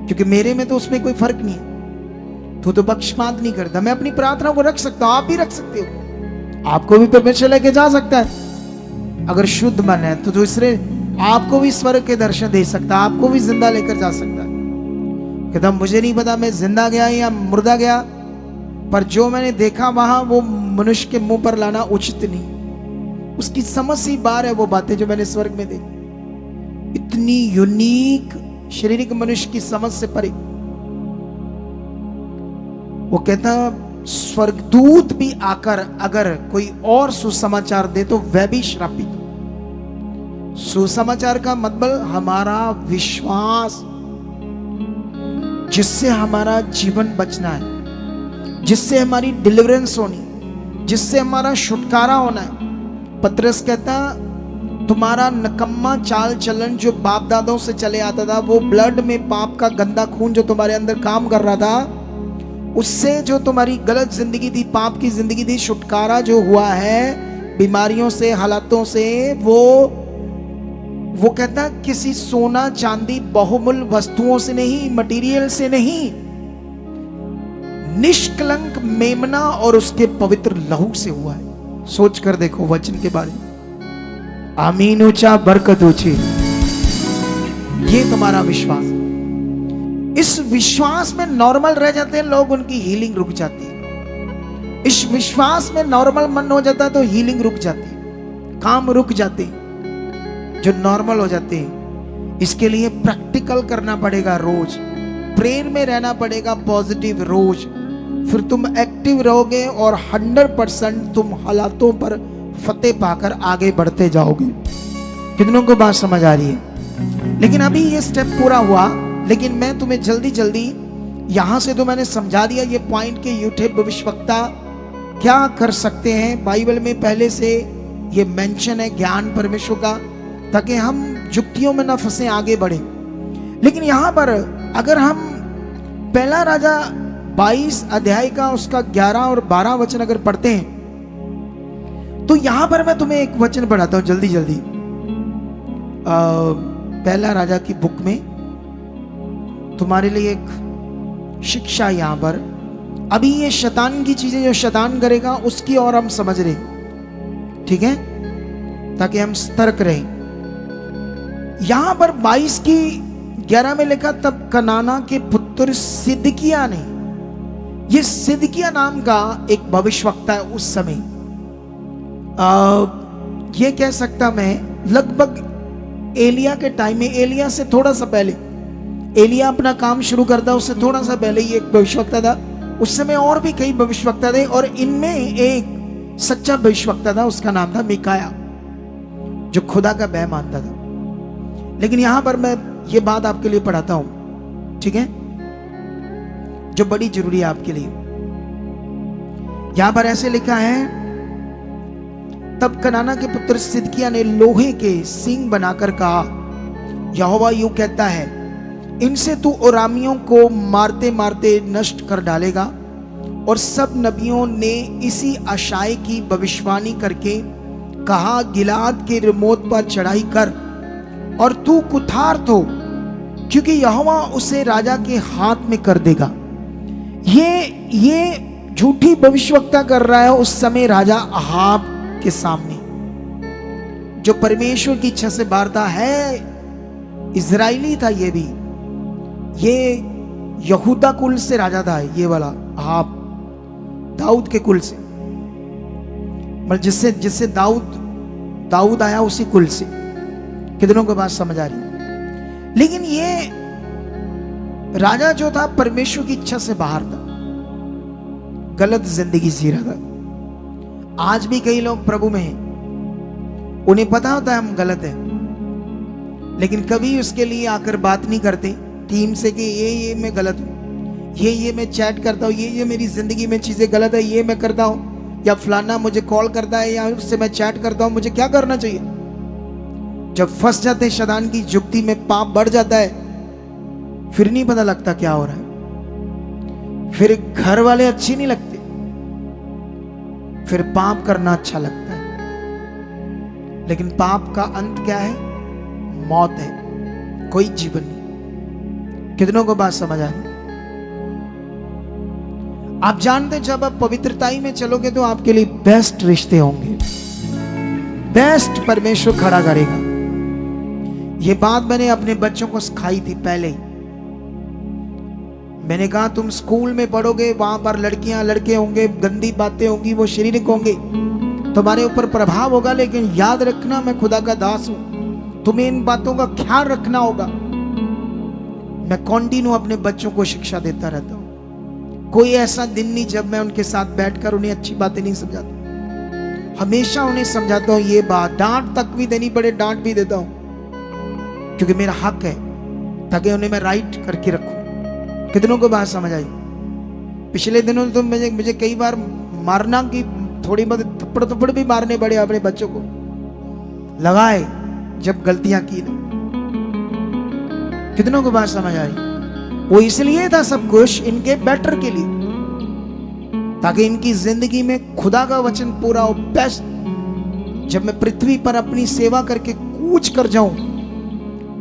क्योंकि मेरे में तो उसमें कोई फर्क नहीं है, तू तो पक्षपात नहीं करता। मैं अपनी प्रार्थना को रख सकता हूं, आप भी रख सकते हो, आपको भी परमेश्वर लेके जा सकता है अगर शुद्ध मन है तो दूसरे आपको भी स्वर्ग के दर्शन दे सकता है, आपको भी जिंदा लेकर जा सकता है। कहता मुझे नहीं पता मैं जिंदा गया या मुर्दा गया, पर जो मैंने देखा वहां वो मनुष्य के मुंह पर लाना उचित नहीं। उसकी समझ सी बार है वो बातें जो मैंने स्वर्ग में देखी, इतनी यूनिक शारीरिक मनुष्य की समझ से परे। वो कहता स्वर्गदूत भी आकर अगर कोई और सुसमाचार दे तो वह भी श्रापित। सुसमाचार का मतलब हमारा विश्वास, जिससे हमारा जीवन बचना है, जिससे हमारी डिलीवरेंस होनी, जिससे हमारा छुटकारा होना है। पतरस कहता तुम्हारा नकम्मा चाल चलन जो बाप दादों से चले आता था, वो ब्लड में पाप का गंदा खून जो तुम्हारे अंदर काम कर रहा था, उससे जो तुम्हारी गलत जिंदगी थी, पाप की जिंदगी थी, छुटकारा जो हुआ है बीमारियों से, हालातों से, वो कहता किसी सोना चांदी बहुमूल्य वस्तुओं से नहीं, मटेरियल से नहीं, निष्कलंक मेमना और उसके पवित्र लहू से हुआ है। सोच कर देखो वचन के बारे में। आमीन ऊंचा, बरकत ऊंची। ये तुम्हारा विश्वास, इस विश्वास में नॉर्मल रह जाते हैं लोग, उनकी हीलिंग रुक जाती है। इस विश्वास में नॉर्मल मन हो जाता है तो हीलिंग रुक जाती है, काम रुक जाते हैं जो नॉर्मल हो जाते हैं। इसके लिए प्रैक्टिकल करना पड़ेगा, रोज प्रेयर में रहना पड़ेगा, पॉजिटिव रोज, फिर तुम एक्टिव रहोगे और 100% तुम हालातों पर फतेह पाकर आगे बढ़ते जाओगे। कितनों को बात समझ आ रही है? लेकिन अभी ये स्टेप पूरा हुआ, लेकिन मैं तुम्हें जल्दी जल्दी यहां से तो मैंने समझा दिया ये पॉइंट के यूट्यूब भविष्यवक्ता क्या कर सकते हैं। बाइबल में पहले से ये मेंशन है ज्ञान परमेश्वर का, ताकि हम जुक्तियों में ना फंसे, आगे बढ़े। लेकिन यहां पर अगर हम पहला राजा 22 अध्याय का उसका 11 और 12 वचन अगर पढ़ते हैं तो यहां पर मैं तुम्हें एक वचन पढ़ाता हूं जल्दी जल्दी। पहला राजा की बुक में तुम्हारे लिए एक शिक्षा यहां पर। अभी ये शैतान की चीजें जो शैतान करेगा उसकी और हम समझ रहे, ठीक है, ताकि हम सतर्क रहें। यहां पर 22 की 11 में लिखा तब कनाना के पुत्र सिदकिय्याह ने, ये सिदकिय्याह नाम का एक भविष्यवक्ता है उस समय, ये कह सकता मैं लगभग एलिया के टाइम में, एलिया से थोड़ा सा पहले, एलिया अपना काम शुरू करता उससे थोड़ा सा पहले ये एक भविष्यवक्ता था। उस समय और भी कई भविष्यवक्ता थे और इनमें एक सच्चा भविष्यवक्ता था, उसका नाम था मीकाया, जो खुदा का भय मानता था। लेकिन यहां पर मैं ये बात आपके लिए पढ़ाता हूं, ठीक है, जो बड़ी जरूरी है आपके लिए। यहां पर ऐसे लिखा है तब कनाना के पुत्र सिदकिय्याह ने लोहे के सींग बनाकर कहा, यहोवा यूं कहता है, इनसे तू अरामियों को मारते मारते नष्ट कर डालेगा और सब नबियों ने इसी आशाय की भविष्यवाणी करके कहा, गिलाद के रिमोत पर चढ़ाई कर और तू कुठार हो, क्योंकि यहोवा उसे राजा के हाथ में कर देगा। ये झूठी भविष्यवक्ता कर रहा है उस समय राजा अहाब के सामने, जो परमेश्वर की इच्छा से बाहर था। है इजराइली था, ये यहूदा कुल से राजा था, ये वाला अहाब दाऊद के कुल से, मतलब जिससे दाऊद आया उसी कुल से। कितनों को बात समझ आ रही? लेकिन ये राजा जो था परमेश्वर की इच्छा से बाहर था, गलत जिंदगी जी रहा था। आज भी कई लोग प्रभु में हैं, उन्हें पता होता है हम गलत हैं, लेकिन कभी उसके लिए आकर बात नहीं करते टीम से कि ये मैं गलत हूं, ये मैं चैट करता हूं, ये मेरी जिंदगी में चीजें गलत है, ये मैं करता हूं, या फलाना मुझे कॉल करता है या उससे मैं चैट करता हूं, मुझे क्या करना चाहिए। जब फंस जाते हैं शैतान की जुक्ति में, पाप बढ़ जाता है, फिर नहीं पता लगता क्या हो रहा है, फिर घर वाले अच्छे नहीं लगते, फिर पाप करना अच्छा लगता है। लेकिन पाप का अंत क्या है? मौत है, कोई जीवन नहीं। कितनों को बात समझ आ रही? आप जानते हैं जब आप पवित्रताई में चलोगे तो आपके लिए बेस्ट रिश्ते होंगे, बेस्ट परमेश्वर खड़ा करेगा। ये बात मैंने अपने बच्चों को सिखाई थी पहले ही। मैंने कहा तुम स्कूल में पढ़ोगे, वहां पर लड़कियां लड़के होंगे, गंदी बातें होंगी, वो शारीरिक होंगे, तुम्हारे ऊपर प्रभाव होगा, लेकिन याद रखना मैं खुदा का दास हूं, तुम्हें इन बातों का ख्याल रखना होगा। मैं कंटिन्यू अपने बच्चों को शिक्षा देता रहता हूं। कोई ऐसा दिन नहीं जब मैं उनके साथ बैठकर उन्हें अच्छी बातें नहीं समझाता, हमेशा उन्हें समझाता हूं ये बात। डांट तक भी देनी पड़े डांट भी देता हूं, क्योंकि मेरा हक है, ताकि उन्हें मैं राइट करके रखूं। कितनों को बात समझ आई? पिछले दिनों तो मुझे कई बार मारना की थोड़ी बहुत थप्पड़ भी मारने पड़े अपने बच्चों को, लगाए जब गलतियां की ना। कितनों को बात समझ आई? वो इसलिए था सब कुछ इनके बेटर के लिए, ताकि इनकी जिंदगी में खुदा का वचन पूरा हो, बेस्ट। जब मैं पृथ्वी पर अपनी सेवा करके कूच कर जाऊं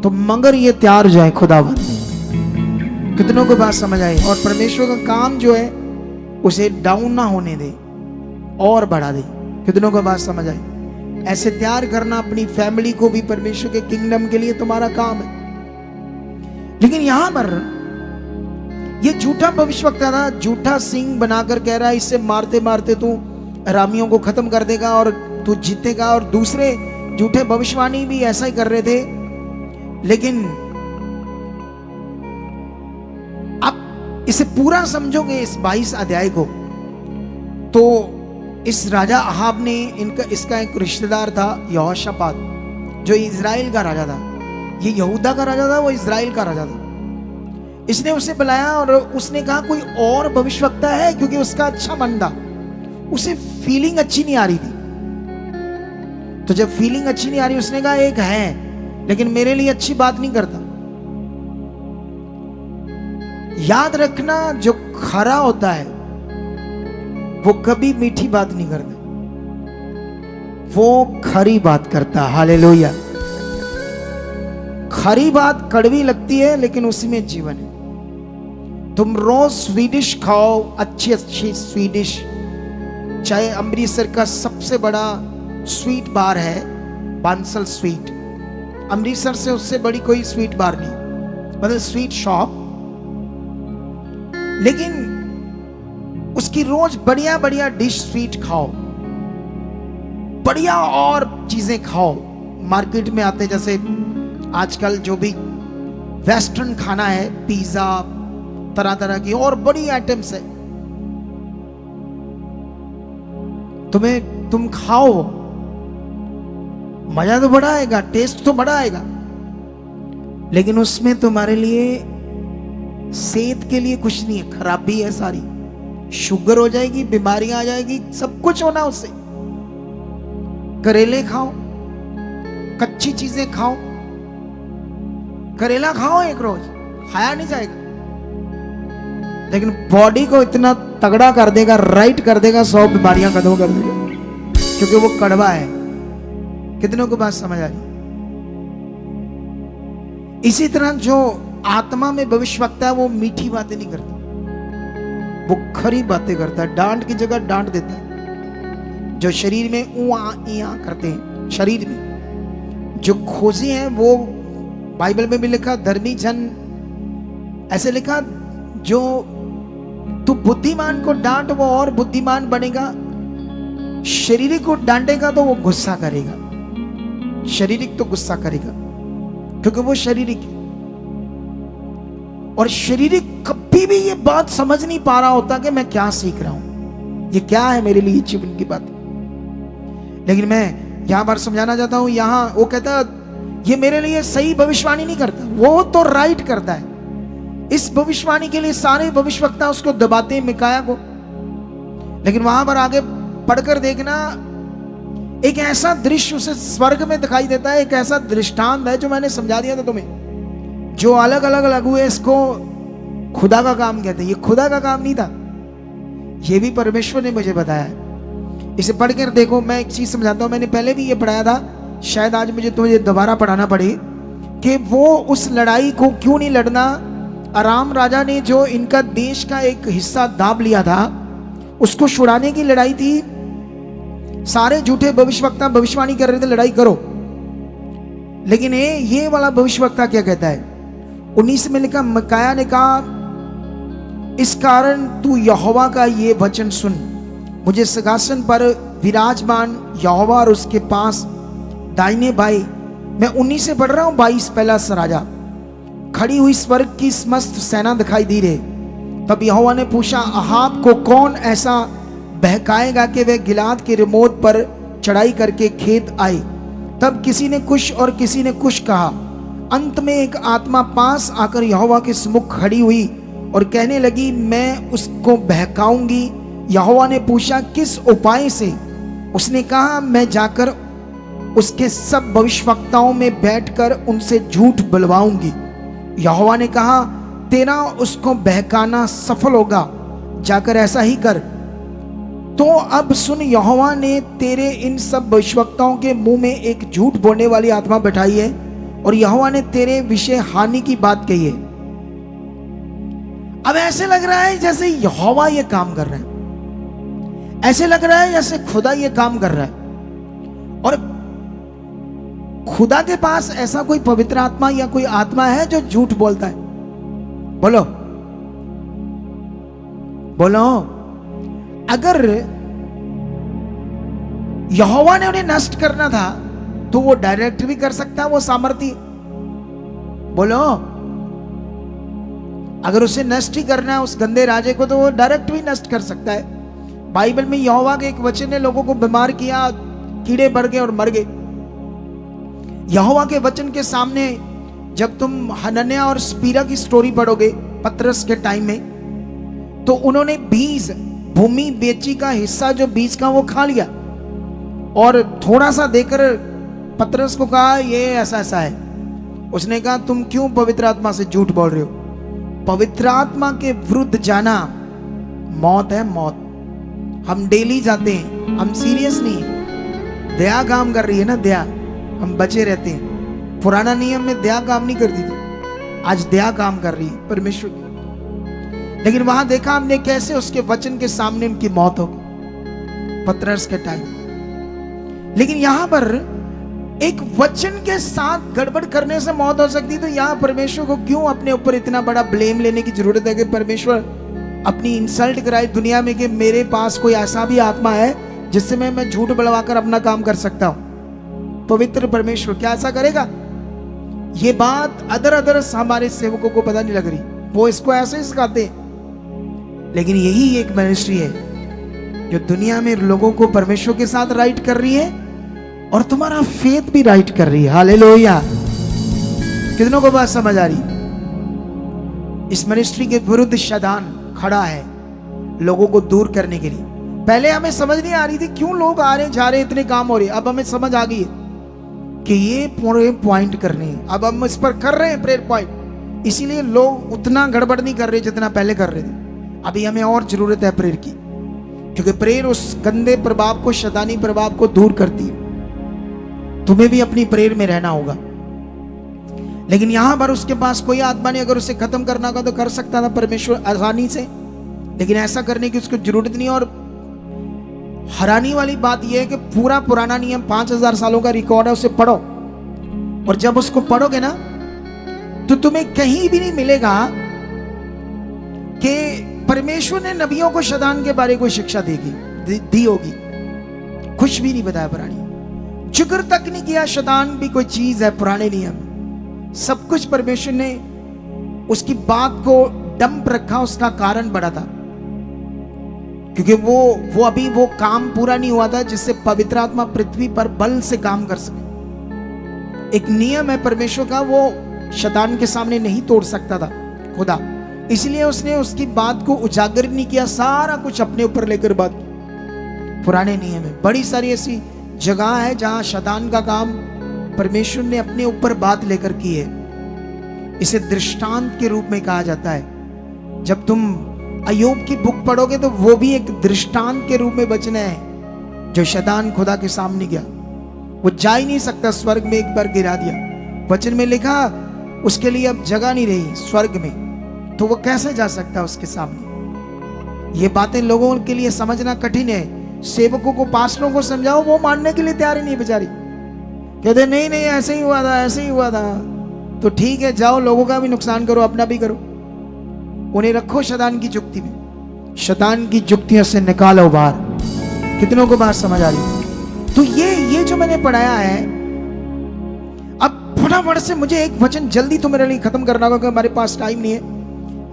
तो मगर ये तैयार हो जाए खुदावन। कितनों को बात समझ आई? और परमेश्वर का काम जो है उसे डाउन ना होने दे और बढ़ा दे। कितनों को बात समझ आई? ऐसे तैयार करना अपनी फैमिली को भी परमेश्वर के किंगडम के लिए तुम्हारा काम है। लेकिन यहां पर ये झूठा भविष्यवक्ता था, झूठा सिंह बनाकर कह रहा है इससे मारते मारते तू रामियों को खत्म कर देगा और तू जीतेगा। और दूसरे झूठे भविष्यवाणी भी ऐसा ही कर रहे थे। लेकिन आप इसे पूरा समझोगे इस 22 अध्याय को, तो इस राजा अहाब ने इसका एक रिश्तेदार था यहोशापात, जो इजराइल का राजा था। ये यहूदा का राजा था, वो इजराइल का राजा था। इसने उसे बुलाया और उसने कहा कोई और भविष्यवक्ता है, क्योंकि उसका अच्छा मन था, उसे फीलिंग अच्छी नहीं आ रही थी। तो जब फीलिंग अच्छी नहीं आ रही, उसने कहा एक है, लेकिन मेरे लिए अच्छी बात नहीं करता। याद रखना, जो खरा होता है वो कभी मीठी बात नहीं करता, वो खरी बात करता। हालेलुया। खरी बात कड़वी लगती है, लेकिन उसी में जीवन है। तुम रोज स्वीडिश खाओ, अच्छी अच्छी स्वीडिश, चाहे अमृतसर का सबसे बड़ा स्वीट बार है बांसल स्वीट, अमृतसर से उससे बड़ी कोई स्वीट बार नहीं, मतलब स्वीट शॉप। लेकिन उसकी रोज बढ़िया बढ़िया डिश स्वीट खाओ, बढ़िया और चीजें खाओ। मार्केट में आते जैसे आजकल जो भी वेस्टर्न खाना है, पिज्जा, तरह तरह की और बड़ी आइटम्स है, तुम खाओ, मजा तो बड़ा आएगा, टेस्ट तो बड़ा आएगा, लेकिन उसमें तुम्हारे लिए सेहत के लिए कुछ नहीं है, खराबी है सारी। शुगर हो जाएगी, बीमारियां आ जाएगी, सब कुछ होना उससे। करेले खाओ, कच्ची चीजें खाओ, करेला खाओ एक रोज, खाया नहीं जाएगा। लेकिन बॉडी को इतना तगड़ा कर देगा, राइट कर देगा, 100 बीमारियां खत्म कर देगा, क्योंकि वो कड़वा है। कितनों को बात समझ आ रही? इसी तरह जो आत्मा में भविष्यवक्ता है वो मीठी बातें नहीं करता, वो खरी बातें करता है, डांट की जगह डांट देता है। जो शरीर में ऊआ करते हैं, शरीर में जो खोजी हैं, वो बाइबल में भी लिखा, धर्मी जन ऐसे लिखा, जो तू बुद्धिमान को डांट वो और बुद्धिमान बनेगा, शारीरिक को डांटेगा तो वो गुस्सा करेगा, शारीरिक तो गुस्सा करेगा क्योंकि वो शारीरिक है। और शारीरिक कभी भी ये बात समझ नहीं पा रहा होता कि मैं क्या सीख रहा हूं, ये क्या है मेरे लिए जीवन की बात। लेकिन मैं यहां पर समझाना चाहता हूं, यहां वो कहता ये मेरे लिए सही भविष्यवाणी नहीं करता, वो तो राइट करता है। इस भविष्यवाणी के लिए सारे भविष्यवक्ता उसको दबाते हैं, मिकाया को। लेकिन वहां पर आगे पढ़कर देखना, एक ऐसा दृश्य उसे स्वर्ग में दिखाई देता है, एक ऐसा दृष्टांत है जो मैंने समझा दिया था तुम्हें, जो अलग अलग लघु है, इसको खुदा का काम कहते हैं। ये खुदा का काम नहीं था, ये भी परमेश्वर ने मुझे बताया। इसे पढ़कर देखो, मैं एक चीज समझाता हूं, मैंने पहले भी ये पढ़ाया था, शायद आज मुझे तुम्हें दोबारा पढ़ाना पड़े, कि वो उस लड़ाई को क्यों नहीं लड़ना। अराम राजा ने जो इनका देश का एक हिस्सा दाब लिया था, उसको छुड़ाने की लड़ाई थी। सारे झूठे भविष्यवक्ता भविष्यवाणी कर रहे थे लड़ाई करो, लेकिन ये वाला भविष्यवक्ता क्या कहता है, 19 में लिखा, मिकाया ने कहा, इस कारण तू यहोवा का ये वचन सुन, मुझे सिंहासन पर विराजमान यहोवा और उसके पास दाहिने बाएं, मैं 19 से पढ़ रहा हूं, 22 पहला राजा, खड़ी हुई स्वर्ग की समस्त सेना दिखाई दी रही। तब यहोवा ने पूछा, अहाब को कौन ऐसा बहकाएगा कि वह गिलाद के रिमोत पर चढ़ाई करके खेत आए। तब किसी ने कुछ और किसी ने कुछ कहा। अंत में एक आत्मा पास आकर यहोवा के सम्मुख खड़ी हुई और कहने लगी, मैं उसको बहकाऊंगी। यहोवा ने पूछा, किस उपाय से? उसने कहा, मैं जाकर उसके सब भविष्यवक्ताओं में बैठकर उनसे झूठ बुलवाऊंगी। यहोवा ने कहा, तेरा उसको बहकाना सफल होगा, जाकर ऐसा ही कर। तो अब सुन, यहोवा ने तेरे इन सब भविष्यवक्ताओं के मुंह में एक झूठ बोलने वाली आत्मा बैठाई है, और यहोवा ने तेरे विषय हानि की बात कही है। अब ऐसे लग रहा है जैसे यहोवा ये काम कर रहा है, ऐसे लग रहा है जैसे खुदा ये काम कर रहा है, और खुदा के पास ऐसा कोई पवित्र आत्मा या कोई आत्मा है जो झूठ बोलता है? बोलो बोलो। अगर यहोवा ने उन्हें नष्ट करना था तो वो डायरेक्ट भी कर सकता है, वो सामर्थ्य। बोलो, अगर उसे नष्ट ही करना है उस गंदे राजे को, तो वो डायरेक्ट भी नष्ट कर सकता है। बाइबल में यहोवा के एक वचन ने लोगों को बीमार किया, कीड़े बढ़ गए और मर गए। यहोवा के वचन के सामने जब तुम हनन्याह और सपीरा की स्टोरी पढ़ोगे पतरस के टाइम में, तो उन्होंने बीज, भूमि बेची का हिस्सा जो बीज का वो खा लिया, और थोड़ा सा देकर पतरस को कहा, ये ऐसा ऐसा है। उसने कहा, तुम क्यों पवित्र आत्मा से झूठ बोल रहे हो? पवित्र आत्मा के विरुद्ध जाना मौत है, मौत। हम डेली जाते हैं, हम सीरियस नहीं है। दया काम कर रही है ना, दया, हम बचे रहते हैं। पुराना नियम में दया काम नहीं करती थी, आज दया काम कर रही है परमेश्वर की। लेकिन वहां देखा हमने कैसे उसके वचन के सामने उनकी मौत होगी पतरस के टाइम। लेकिन यहां पर एक वचन के साथ गड़बड़ करने से मौत हो सकती, तो यहां परमेश्वर को क्यों अपने ऊपर इतना बड़ा ब्लेम लेने की जरूरत है कि परमेश्वर अपनी इंसल्ट कराए दुनिया में कि मेरे पास कोई ऐसा भी आत्मा है जिससे मैं झूठ बुलवाकर अपना काम कर सकता हूं। पवित्र परमेश्वर क्या ऐसा करेगा? ये बात अदर हमारे सेवकों को पता नहीं लग रही, वो इसको ऐसे सिखाते हैं। लेकिन यही एक मिनिस्ट्री है जो दुनिया में लोगों को परमेश्वर के साथ राइट कर रही है और तुम्हारा फेथ भी राइट कर रही है। हालेलुया। कितनों को बात समझ आ रही? इस मिनिस्ट्री के विरुद्ध शैतान खड़ा है लोगों को दूर करने के लिए। पहले हमें समझ नहीं आ रही थी क्यों लोग आ रहे जा रहे, इतने काम हो रहे। अब हमें समझ आ गई है कि ये पूरे पॉइंट करने हैं। अब हम इस पर कर रहे हैं प्रेयर पॉइंट, इसीलिए लोग उतना गड़बड़ नहीं कर रहे जितना पहले कर रहे थे। अभी हमें और जरूरत है प्रेयर की, क्योंकि प्रेयर उस गंदे प्रभाव को, शैतानी प्रभाव को दूर करती है। तुम्हें भी अपनी प्रेयर में रहना होगा। लेकिन यहां पर उसके पास कोई आत्मा नहीं, अगर उसे खत्म करना होगा तो कर सकता था परमेश्वर आसानी से, लेकिन ऐसा करने की उसको जरूरत नहीं। और हैरानी वाली बात यह है कि पूरा पुराना नियम 5000 सालों का रिकॉर्ड है, उसे पढ़ो, और जब उसको पढ़ोगे ना तो तुम्हें कहीं भी नहीं मिलेगा कि परमेश्वर ने नबियों को शैतान के बारे कोई शिक्षा दी होगी। कुछ भी नहीं बताया पुरानी, जिक्र तक नहीं किया शैतान भी कोई चीज है पुराने नियम। सब कुछ परमेश्वर ने उसकी बात को डंप रखा, उसका कारण बड़ा था, क्योंकि वो अभी वो काम पूरा नहीं हुआ था जिससे पवित्र आत्मा पृथ्वी पर बल से काम कर सके। एक नियम है परमेश्वर का, वो शैतान के सामने नहीं तोड़ सकता था खुदा, इसलिए उसने उसकी बात को उजागर नहीं किया, सारा कुछ अपने ऊपर लेकर बात। पुराने नियम में बड़ी सारी ऐसी जगह है जहां शैतान का काम परमेश्वर ने अपने ऊपर बात लेकर की है। इसे दृष्टांत के रूप में कहा जाता है। जब तुम अय्यूब की बुक पढ़ोगे तो वो भी एक दृष्टांत के रूप में वचन है, जो शैतान खुदा के सामने गया, वो जा ही नहीं सकता, स्वर्ग में एक बार गिरा दिया। वचन में लिखा उसके लिए अब जगह नहीं रही स्वर्ग में, तो वो कैसे जा सकता उसके सामने। ये बातें लोगों के लिए समझना कठिन है। सेवकों को, पास्टरों को समझाओ, वो मानने के लिए तैयार ही नहीं बेचारी, कहते नहीं नहीं ऐसे ही हुआ था, ऐसे ही हुआ था। तो ठीक है, जाओ, लोगों का भी नुकसान करो, अपना भी करो, उन्हें रखो शैतान की जुक्ति में। शैतान की जुक्तियों से निकालो बाहर। कितनों को बात समझ आ रही? तो ये जो मैंने पढ़ाया है, अब फटाफट से मुझे एक वचन जल्दी तो मेरे लिए खत्म करना होगा, क्योंकि हमारे पास टाइम नहीं है।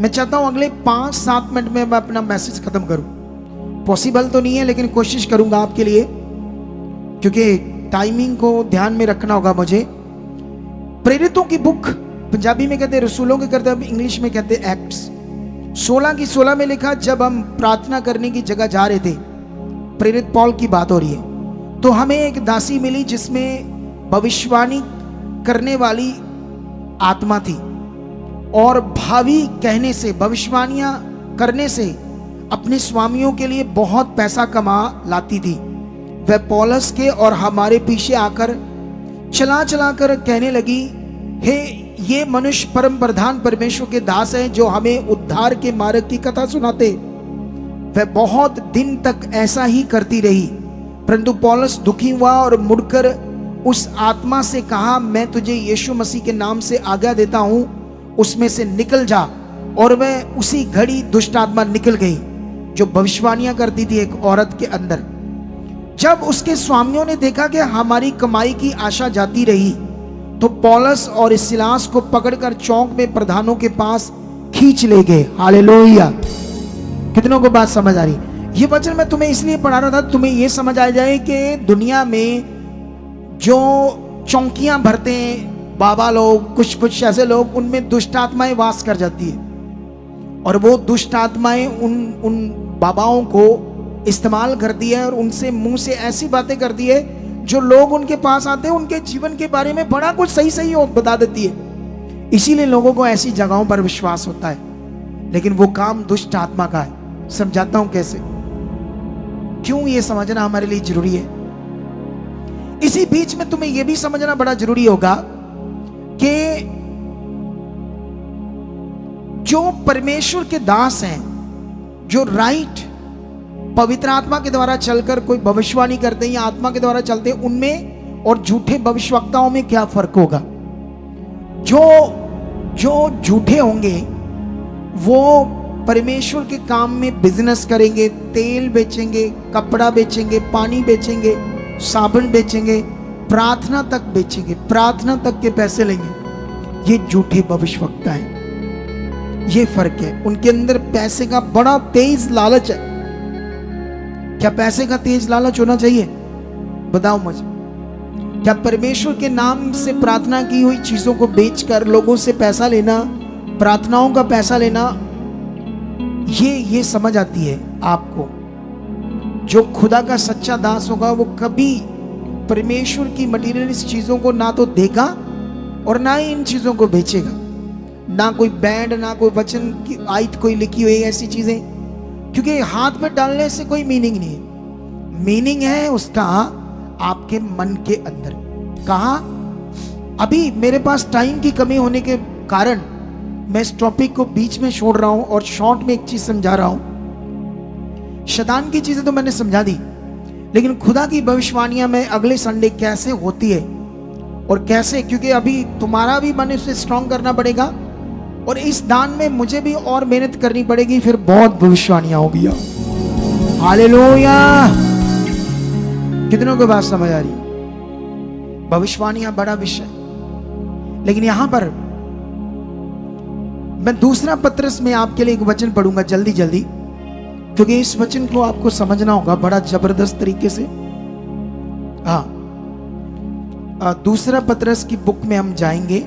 मैं चाहता हूं अगले 5-7 मिनट में मैं अपना मैसेज खत्म करूं। पॉसिबल तो नहीं है, लेकिन कोशिश करूंगा आपके लिए, क्योंकि टाइमिंग को ध्यान में रखना होगा मुझे। प्रेरितों की बुक, पंजाबी में कहते हैं रसूलों के करते, अब इंग्लिश में कहते हैं एक्ट्स, 16:16 में लिखा, जब हम प्रार्थना करने की जगह जा रहे थे, प्रेरित पौल की बात हो रही है, तो हमें एक दासी मिली जिसमें भविष्यवाणी करने वाली आत्मा थी, और भावी कहने से, भविष्यवाणियां करने से अपने स्वामियों के लिए बहुत पैसा कमा लाती थी। वह पौलुस के और हमारे पीछे आकर चला चला कर कहने लगी, हे ये मनुष्य परम प्रधान परमेश्वर के दास हैं, जो हमें उद्धार के मार्ग की कथा सुनाते। वह बहुत दिन तक ऐसा ही करती रही, परंतु पौलुस दुखी हुआ और मुड़कर उस आत्मा से कहा, मैं तुझे यीशु मसीह के नाम से आज्ञा देता हूं, उसमें से निकल जा। और वह उसी घड़ी दुष्ट आत्मा निकल गई, जो भविष्यवाणियां करती थी एक औरत के अंदर। जब उसके स्वामियों ने देखा कि हमारी कमाई की आशा जाती रही, तो पौलुस और सिलास को पकड़कर चौक में प्रधानों के पास खींच ले गए। हालेलुया। कितनों को बात समझ आ रही? ये वचन मैं तुम्हें इसलिए पढ़ा रहा था, तुम्हें यह समझ आ जाए कि दुनिया में जो चौकियां भरते हैं बाबा लोग, कुछ ऐसे लोग, उनमें दुष्ट आत्माएं वास कर जाती है, और वो दुष्ट आत्माएं उन बाबाओं को इस्तेमाल करती है, और उनसे मुंह से ऐसी बातें करती है जो लोग उनके पास आते हैं, उनके जीवन के बारे में बड़ा कुछ सही सही बता देती है। इसीलिए लोगों को ऐसी जगहों पर विश्वास होता है, लेकिन वो काम दुष्ट आत्मा का है। समझाता हूं कैसे, क्यों ये समझना हमारे लिए जरूरी है। इसी बीच में तुम्हें यह भी समझना बड़ा जरूरी होगा कि जो परमेश्वर के दास हैं, जो राइट पवित्र आत्मा के द्वारा चलकर कोई भविष्यवाणी करते हैं या आत्मा के द्वारा चलते हैं, उनमें और झूठे भविष्यवक्ताओं में क्या फर्क होगा। जो झूठे होंगे वो परमेश्वर के काम में बिजनेस करेंगे, तेल बेचेंगे, कपड़ा बेचेंगे, पानी बेचेंगे, साबुन बेचेंगे, प्रार्थना तक बेचेंगे, प्रार्थना तक के पैसे लेंगे। ये झूठे भविष्यवक्ता हैं। ये फर्क है। उनके अंदर पैसे का बड़ा तेज लालच है। क्या पैसे का तेज लालच होना चाहिए? बताओ मुझे। क्या परमेश्वर के नाम से प्रार्थना की हुई चीजों को बेचकर लोगों से पैसा लेना, प्रार्थनाओं का पैसा लेना, ये समझ आती है आपको? जो खुदा का सच्चा दास होगा वो कभी परमेश्वर की मटीरियलिस्ट चीजों को ना तो देगा और ना ही इन चीजों को बेचेगा। ना कोई बैंड, ना कोई वचन की आयत कोई लिखी हुई ऐसी चीजें क्योंकि हाथ में डालने से कोई मीनिंग नहीं है। मीनिंग है उसका आपके मन के अंदर। कहा, अभी मेरे पास टाइम की कमी होने के कारण मैं इस टॉपिक को बीच में छोड़ रहा हूं और शॉर्ट में एक चीज समझा रहा हूं। शैतान की चीजें तो मैंने समझा दी, लेकिन खुदा की भविष्यवाणियां में अगले संडे कैसे होती है और कैसे, क्योंकि अभी तुम्हारा भी मन इसे स्ट्रॉन्ग करना पड़ेगा और इस दान में मुझे भी और मेहनत करनी पड़ेगी, फिर बहुत भविष्यवाणियां होगी। हालेलुया। कितनों को बात समझ आ रही? भविष्यवाणियां बड़ा विषय, लेकिन यहां पर मैं दूसरा पत्रस में आपके लिए एक वचन पढ़ूंगा जल्दी जल्दी, क्योंकि इस वचन को आपको समझना होगा बड़ा जबरदस्त तरीके से। हाँ, दूसरा पत्रस की बुक में हम जाएंगे।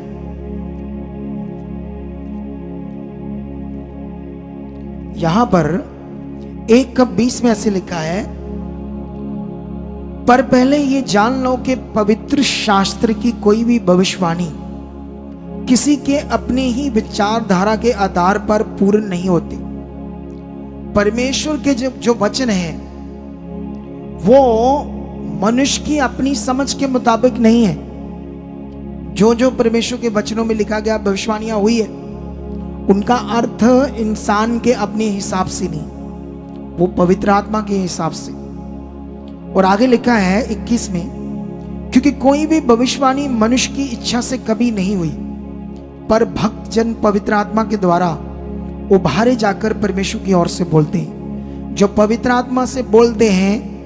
यहां पर 1:20 में ऐसे लिखा है, पर पहले ये जान लो कि पवित्र शास्त्र की कोई भी भविष्यवाणी किसी के अपने ही विचारधारा के आधार पर पूर्ण नहीं होती। परमेश्वर के जो वचन है वो मनुष्य की अपनी समझ के मुताबिक नहीं है। जो परमेश्वर के वचनों में लिखा गया, भविष्यवाणियां हुई है, उनका अर्थ इंसान के अपने हिसाब से नहीं, वो पवित्र आत्मा के हिसाब से। और आगे लिखा है 21 में, क्योंकि कोई भी भविष्यवाणी मनुष्य की इच्छा से कभी नहीं हुई, पर भक्त जन पवित्र आत्मा के द्वारा उभारे जाकर परमेश्वर की ओर से बोलते हैं। जो पवित्र आत्मा से बोलते हैं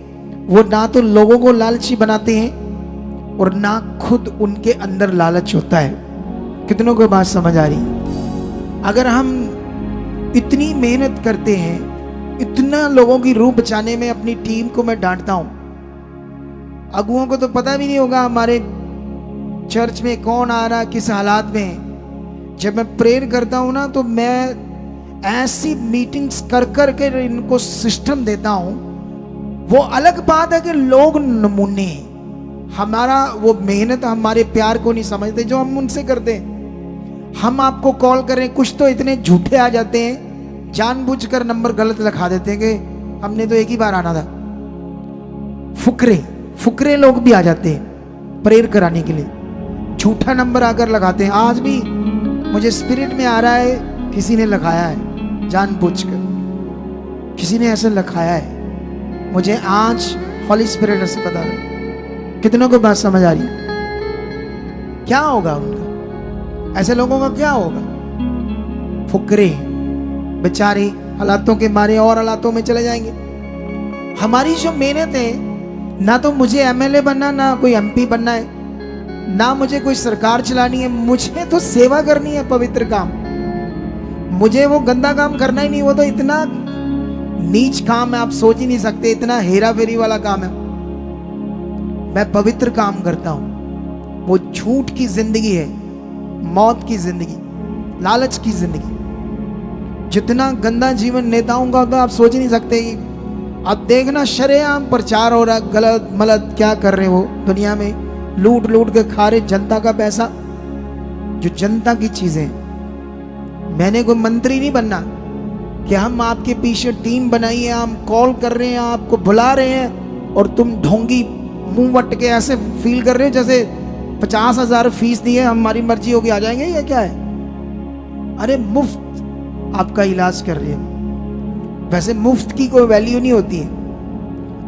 वो ना तो लोगों को लालची बनाते हैं और ना खुद उनके अंदर लालच होता है। कितनों को बात समझ आ रही? अगर हम इतनी मेहनत करते हैं, इतना लोगों की रूह बचाने में, अपनी टीम को मैं डांटता हूं, अगुओं को तो पता भी नहीं होगा हमारे चर्च में कौन आ रहा, किस हालात में। जब मैं प्रेयर करता हूं ना, तो मैं ऐसी मीटिंग्स कर कर के इनको सिस्टम देता हूं। वो अलग बात है कि लोग नमूने, हमारा वो मेहनत, हमारे प्यार को नहीं समझते जो हम उनसे करते हैं। हम आपको कॉल करें, कुछ तो इतने झूठे आ जाते हैं, जानबूझकर नंबर गलत लिखा देते हैं कि हमने तो एक ही बार आना था। फुकरे लोग भी आ जाते हैं प्रेयर कराने के लिए, झूठा नंबर आकर लगाते हैं। आज भी मुझे स्पिरिट में आ रहा है, किसी ने लगाया है जानबूझकर, किसी ने ऐसे लिखाया है। मुझे आज हॉली स्पिरिट से बता रहे। कितनों को बात समझ आ रही? क्या होगा उनका, ऐसे लोगों का क्या होगा? फुकरे बेचारे हालातों के मारे और हालातों में चले जाएंगे। हमारी जो मेहनत है, ना तो मुझे एमएलए बनना, ना कोई एमपी बनना है, ना मुझे कोई सरकार चलानी है। मुझे तो सेवा करनी है, पवित्र काम। मुझे वो गंदा काम करना ही नहीं। वो तो इतना नीच काम है, आप सोच ही नहीं सकते, इतना हेरा फेरी वाला काम है। मैं पवित्र काम करता हूं। वो झूठ की जिंदगी है, मौत की जिंदगी, लालच की जिंदगी। जितना गंदा जीवन नेताओं का होता है, आप सोच ही नहीं सकते। अब देखना, शरेआम प्रचार हो रहा, गलत मलत क्या कर रहे हो दुनिया में, लूट लूट के खा रहे जनता का पैसा, जो जनता की चीजें। मैंने कोई मंत्री नहीं बनना कि हम आपके पीछे टीम बनाई है, हम कॉल कर रहे हैं, आपको बुला रहे हैं और तुम ढोंगी मुंह वट के ऐसे फील कर रहे हो जैसे 50,000 फीस दी है, हमारी मर्जी होगी आ जाएंगे। ये क्या है? अरे मुफ्त आपका इलाज कर रहे हैं। वैसे मुफ्त की कोई वैल्यू नहीं होती है।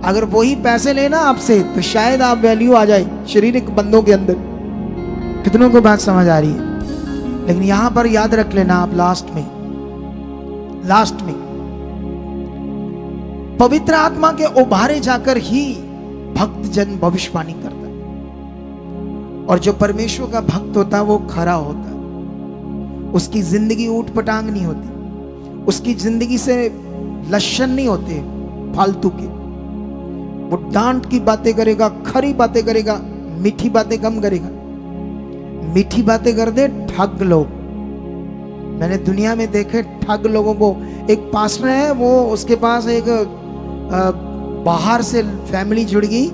अगर वही पैसे लेना आपसे, तो शायद आप वैल्यू आ जाए शारीरिक बंदों के अंदर। कितनों को बात समझ आ रही है? लेकिन यहां पर याद रख लेना आप, लास्ट में पवित्र आत्मा के उभारे जाकर ही भक्त जन भविष्यवाणी करता है। और जो परमेश्वर का भक्त होता है वो खरा होता है। उसकी जिंदगी ऊट पटांग नहीं होती, उसकी जिंदगी से लक्षण नहीं होते फालतू के। वो डांट की बातें करेगा, खरी बातें करेगा, मीठी बातें कम करेगा। मीठी बातें कर दे ठग लोग। मैंने दुनिया में देखे ठग लोगों को। एक पास्टर है, वो उसके पास एक बाहर से फैमिली जुड़ गई,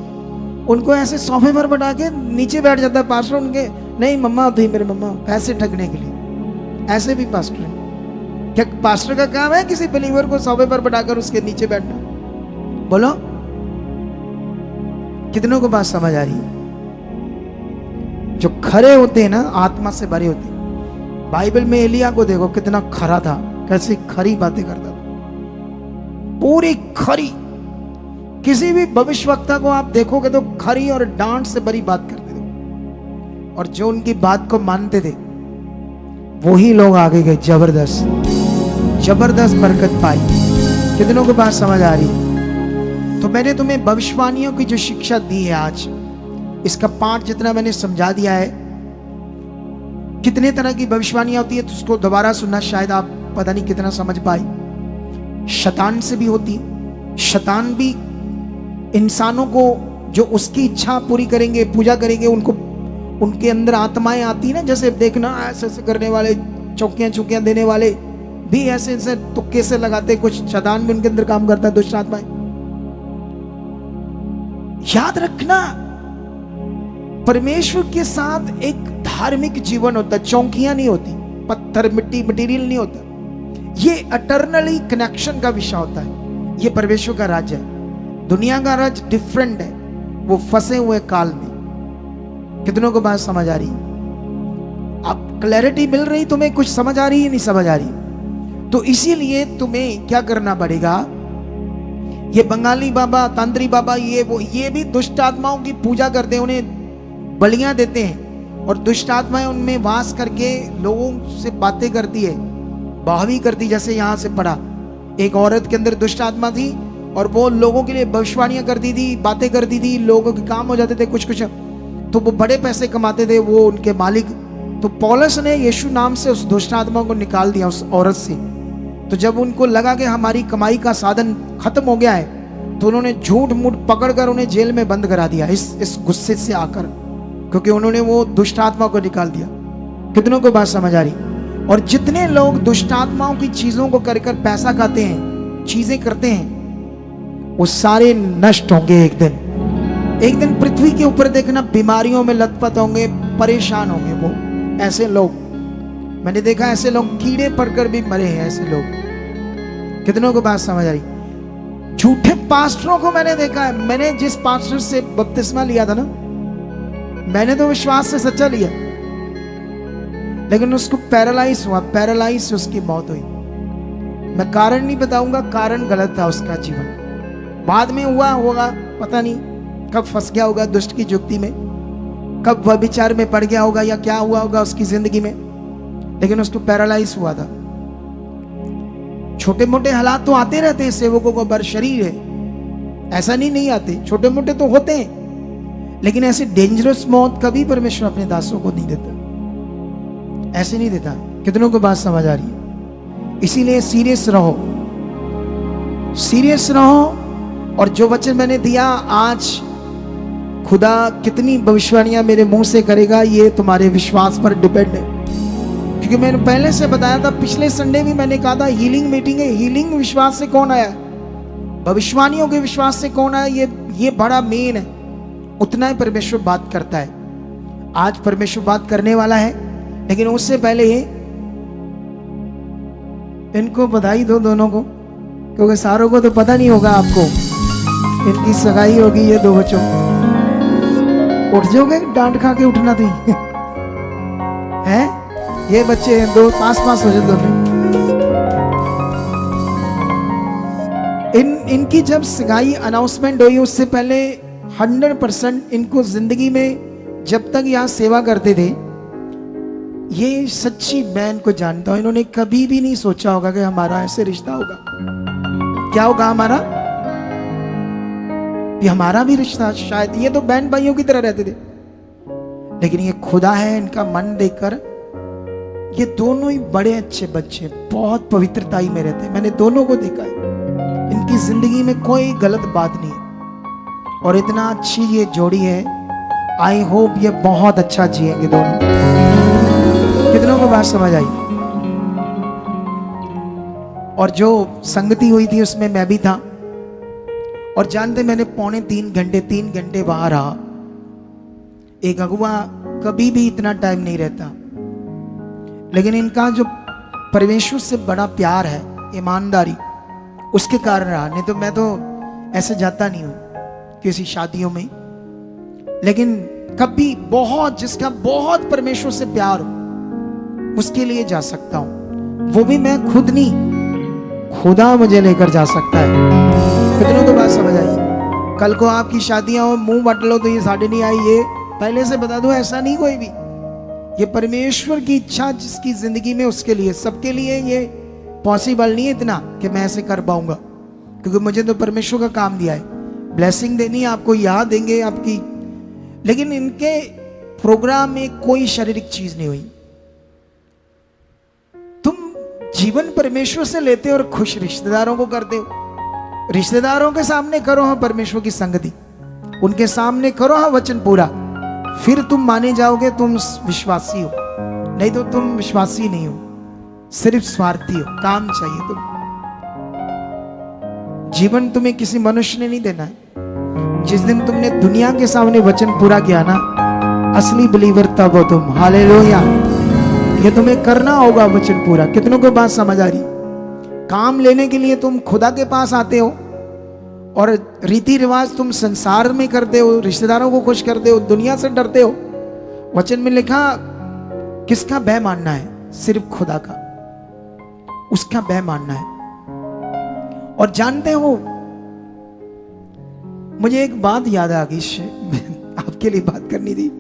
उनको ऐसे सोफे पर बैठा के नीचे बैठ जाता है पास्टर। उनके नहीं मम्मा थी, मेरे मम्मा, पैसे ठगने के लिए। ऐसे भी पास्टर हैं। क्या पास्टर का काम है किसी बिलीवर को सौबे पर बैठाकर उसके नीचे बैठना? बोलो, कितनों को बात समझ आ रही है? जो खरे होते हैं ना, आत्मा से भरे होते हैं। बाइबल में एलिया को देखो, कितना खरा था, कैसे खरी बातें करता था, पूरी खरी। किसी भी भविष्यवक्ता को आप देखोगे तो खरी और डांट से भरी बात करते थे, और जो उनकी बात को मानते थे वही लोग आगे गए, जबरदस्त बरकत पाई। कितनों को बात समझ आ रही है? तो मैंने तुम्हें भविष्यवाणियों की जो शिक्षा दी है आज, इसका पाठ जितना मैंने समझा दिया है, कितने तरह की भविष्यवाणियां होती है तो उसको दोबारा सुनना, शायद आप पता नहीं कितना समझ पाए। शैतान से भी होती, शैतान भी इंसानों को जो उसकी इच्छा पूरी करेंगे, पूजा करेंगे, उनको उनके अंदर आत्माएं आती ना, जैसे देखना ऐसे ऐसे करने वाले, चौकियां चुकियां देने वाले भी ऐसे ऐसे तुक्के से लगाते, कुछ शैतान भी उनके अंदर काम करता है, दुष्ट आत्माएं। याद रखना, परमेश्वर के साथ एक धार्मिक जीवन होता है, चौकियां नहीं होती, पत्थर मिट्टी मटेरियल नहीं होता, ये अटर्नली कनेक्शन का विषय होता है। ये परमेश्वर का राज्य है, दुनिया का राज्य डिफरेंट है, वो फंसे हुए काल में। कितनों को बात समझ आ रही? अब क्लैरिटी मिल रही तुम्हें? कुछ समझ आ रही है, नहीं समझ आ रही? तो इसीलिए तुम्हें क्या करना पड़ेगा, ये बंगाली बाबा, तांत्री बाबा, ये भी दुष्ट आत्माओं की पूजा करते हैं, उन्हें बलियां देते हैं, और दुष्ट आत्माएं उनमें वास करके लोगों से बातें करती है, बाहवी करती। जैसे यहां से पढ़ा, एक औरत के अंदर दुष्ट आत्मा थी और वो लोगों के लिए भविष्यवाणियां करती थी, बातें करती थी, लोगों के काम हो जाते थे कुछ कुछ, तो वो बड़े पैसे कमाते थे, वो उनके मालिक। तो पौलुस ने यीशु नाम से उस दुष्ट आत्मा को निकाल दिया उस औरत से। तो जब उनको लगा कि हमारी कमाई का साधन खत्म हो गया है, तो उन्होंने झूठ मूठ पकड़कर उन्हें जेल में बंद करा दिया, इस गुस्से से आकर, क्योंकि उन्होंने वो दुष्ट आत्मा को निकाल दिया। कितनों को बात समझ आ रही? और जितने लोग दुष्ट आत्माओं की चीजों को कर कर पैसा खाते हैं, चीजें करते हैं, वो सारे नष्ट होंगे एक दिन। एक दिन पृथ्वी के ऊपर देखना, बीमारियों में लथपथ होंगे, परेशान होंगे वो। ऐसे लोग मैंने देखा, ऐसे लोग कीड़े पड़कर भी मरे हैं, ऐसे लोग। कितनों को बात समझ आ रही? झूठे पास्टरों को मैंने देखा है। मैंने जिस पास्टर से बपतिस्मा लिया था ना, मैंने तो विश्वास से सच्चा लिया, लेकिन उसको पैरालाइज हुआ, पैरालाइज से उसकी मौत हुई। मैं कारण नहीं बताऊंगा, कारण गलत था उसका जीवन। बाद में हुआ होगा, पता नहीं कब फंस गया होगा दुष्ट की जुक्ति में, कब वह विचार में पड़ गया होगा, या क्या हुआ होगा उसकी जिंदगी में, लेकिन उसको पैरालाइज हुआ था। छोटे मोटे हालात तो आते रहते हैं सेवकों को, बर शरीर है, ऐसा नहीं आते, छोटे मोटे तो होते हैं, लेकिन ऐसे डेंजरस मौत कभी परमेश्वर अपने दासों को नहीं देता, ऐसे नहीं देता। कितनों को बात समझ आ रही है? इसीलिए सीरियस रहो, सीरियस रहो। और जो वचन मैंने दिया आज, खुदा कितनी भविष्यवाणियां मेरे मुंह से करेगा, ये तुम्हारे विश्वास पर डिपेंड है। क्योंकि मैंने पहले से बताया था, पिछले संडे भी मैंने कहा था, हीलिंग मीटिंग है। हीलिंग विश्वास से कौन आया? भविष्यवाणियों के विश्वास से कौन आया? ये बड़ा मेन है। उतना ही परमेश्वर बात करता है। आज परमेश्वर बात करने वाला है, लेकिन उससे पहले इनको बधाई दो दोनों को, क्योंकि सारों को तो पता नहीं होगा आपको, इनकी सगाई होगी। ये दो बच्चों, उठ जाओगे? डांट खा के उठना थी है? ये बच्चे दो पास हो जाए दोनों। इनकी जब सगाई अनाउंसमेंट हुई, उससे पहले 100% इनको जिंदगी में जब तक यहाँ सेवा करते थे, ये सच्ची मैं इनको जानता हूं, इन्होंने कभी भी नहीं सोचा होगा कि हमारा ऐसे रिश्ता होगा। क्या होगा हमारा? ये हमारा भी रिश्ता, शायद ये तो बहन भाइयों की तरह रहते थे, लेकिन ये खुदा है, इनका मन देखकर ये दोनों ही बड़े अच्छे बच्चे, बहुत पवित्रताई में रहते हैं। मैंने दोनों को देखा है, इनकी जिंदगी में कोई गलत बात नहीं है, और इतना अच्छी ये जोड़ी है। आई होप ये बहुत अच्छा जिएंगे दोनों। कितनों को बात समझ आई? और जो संगति हुई थी उसमें मैं भी था, और जानते मैंने पौने 3 घंटे बाहर रहा। एक अगुआ कभी भी इतना टाइम नहीं रहता, लेकिन इनका जो परमेश्वर से बड़ा प्यार है, ईमानदारी, उसके कारण रहा। नहीं तो मैं तो ऐसे जाता नहीं हूं किसी शादियों में। लेकिन कभी बहुत, जिसका बहुत परमेश्वर से प्यार हो, उसके लिए जा सकता हूं। वो भी मैं खुद नहीं, खुदा मुझे लेकर जा सकता है। कितनों को बात समझ आई? कल को आपकी शादियां हो, मुंह बट लो तो ये साड़ी नहीं आई, ये पहले से बता दो, ऐसा नहीं कोई भी। ये परमेश्वर की इच्छा जिसकी जिंदगी में, उसके लिए, सबके लिए ये पॉसिबल नहीं है इतना कि मैं ऐसे कर पाऊंगा, क्योंकि मुझे तो परमेश्वर का काम दिया है, ब्लेसिंग देनी है आपको, याद देंगे आपकी। लेकिन इनके प्रोग्राम में कोई शारीरिक चीज नहीं हुई। तुम जीवन परमेश्वर से लेते हो और खुश रिश्तेदारों को करते हो। रिश्तेदारों के सामने करो हाँ परमेश्वर की संगति, उनके सामने करो हाँ वचन पूरा, फिर तुम माने जाओगे तुम विश्वासी हो। नहीं तो तुम विश्वासी नहीं हो, सिर्फ स्वार्थी हो, काम चाहिए तुम। जीवन तुम्हें किसी मनुष्य ने नहीं देना है। जिस दिन तुमने दुनिया के सामने वचन पूरा किया ना, असली बिलीवर तब हो तुम। हालेलुया। ये तुम्हें करना होगा वचन पूरा। कितनों को बात समझ आ रही? काम लेने के लिए तुम खुदा के पास आते हो और रीति रिवाज तुम संसार में करते हो, रिश्तेदारों को खुश करते हो, दुनिया से डरते हो। वचन में लिखा किसका भय मानना है? सिर्फ खुदा का, उसका भय मानना है। और जानते हो, मुझे एक बात याद आ गई, आपके लिए बात करनी थी।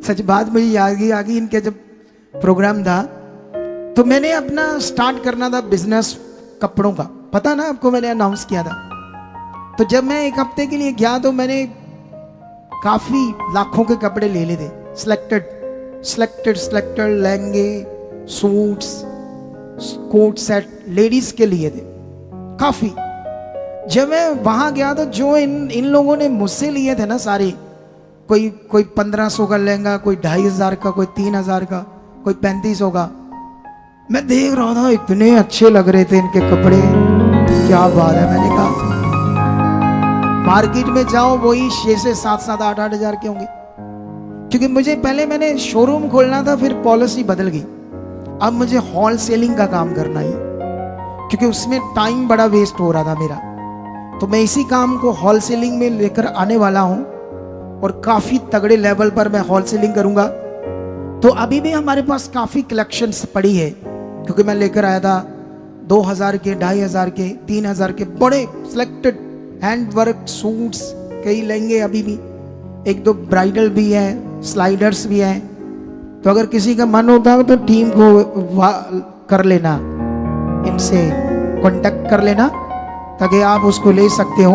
सच बात मुझे याद आ गई। इनके जब प्रोग्राम था तो मैंने अपना स्टार्ट करना था बिजनेस कपड़ों का, पता ना आपको, मैंने अनाउंस किया था। तो जब मैं एक हफ्ते के लिए गया तो मैंने काफी लाखों के कपड़े ले लिए थे, सिलेक्टेड लहंगे, सूट्स, कोट सेट लेडीज के लिए थे काफी। जब मैं वहां गया तो जो इन लोगों ने मुझसे लिए थे ना सारे, कोई 1500 का लहंगा, कोई 2500 का, कोई 3000 का, कोई 3500 का, मैं देख रहा था इतने अच्छे लग रहे थे इनके कपड़े, क्या बात है। मैंने कहा मार्केट में जाओ वही 6 से 7 8 हजार के होंगे, क्योंकि मुझे पहले मैंने शोरूम खोलना था, फिर पॉलिसी बदल गई। अब मुझे होल सेलिंग का काम करना है, क्योंकि उसमें टाइम बड़ा वेस्ट हो रहा था मेरा। तो मैं इसी काम को होल सेलिंग में लेकर आने वाला हूं और काफी तगड़े लेवल पर मैं होल सेलिंग करूंगा। तो अभी भी हमारे पास काफी कलेक्शंस पड़ी है, क्योंकि मैं लेकर आया था 2000 के, 2500 के, 3000 के बड़े सिलेक्टेड हैंड वर्क सूट्स, कई लहंगे अभी भी, एक दो ब्राइडल भी है, स्लाइडर्स भी है। तो अगर किसी का मन होता है तो टीम को कर लेना, इनसे कांटेक्ट कर लेना, ताकि आप उसको ले सकते हो।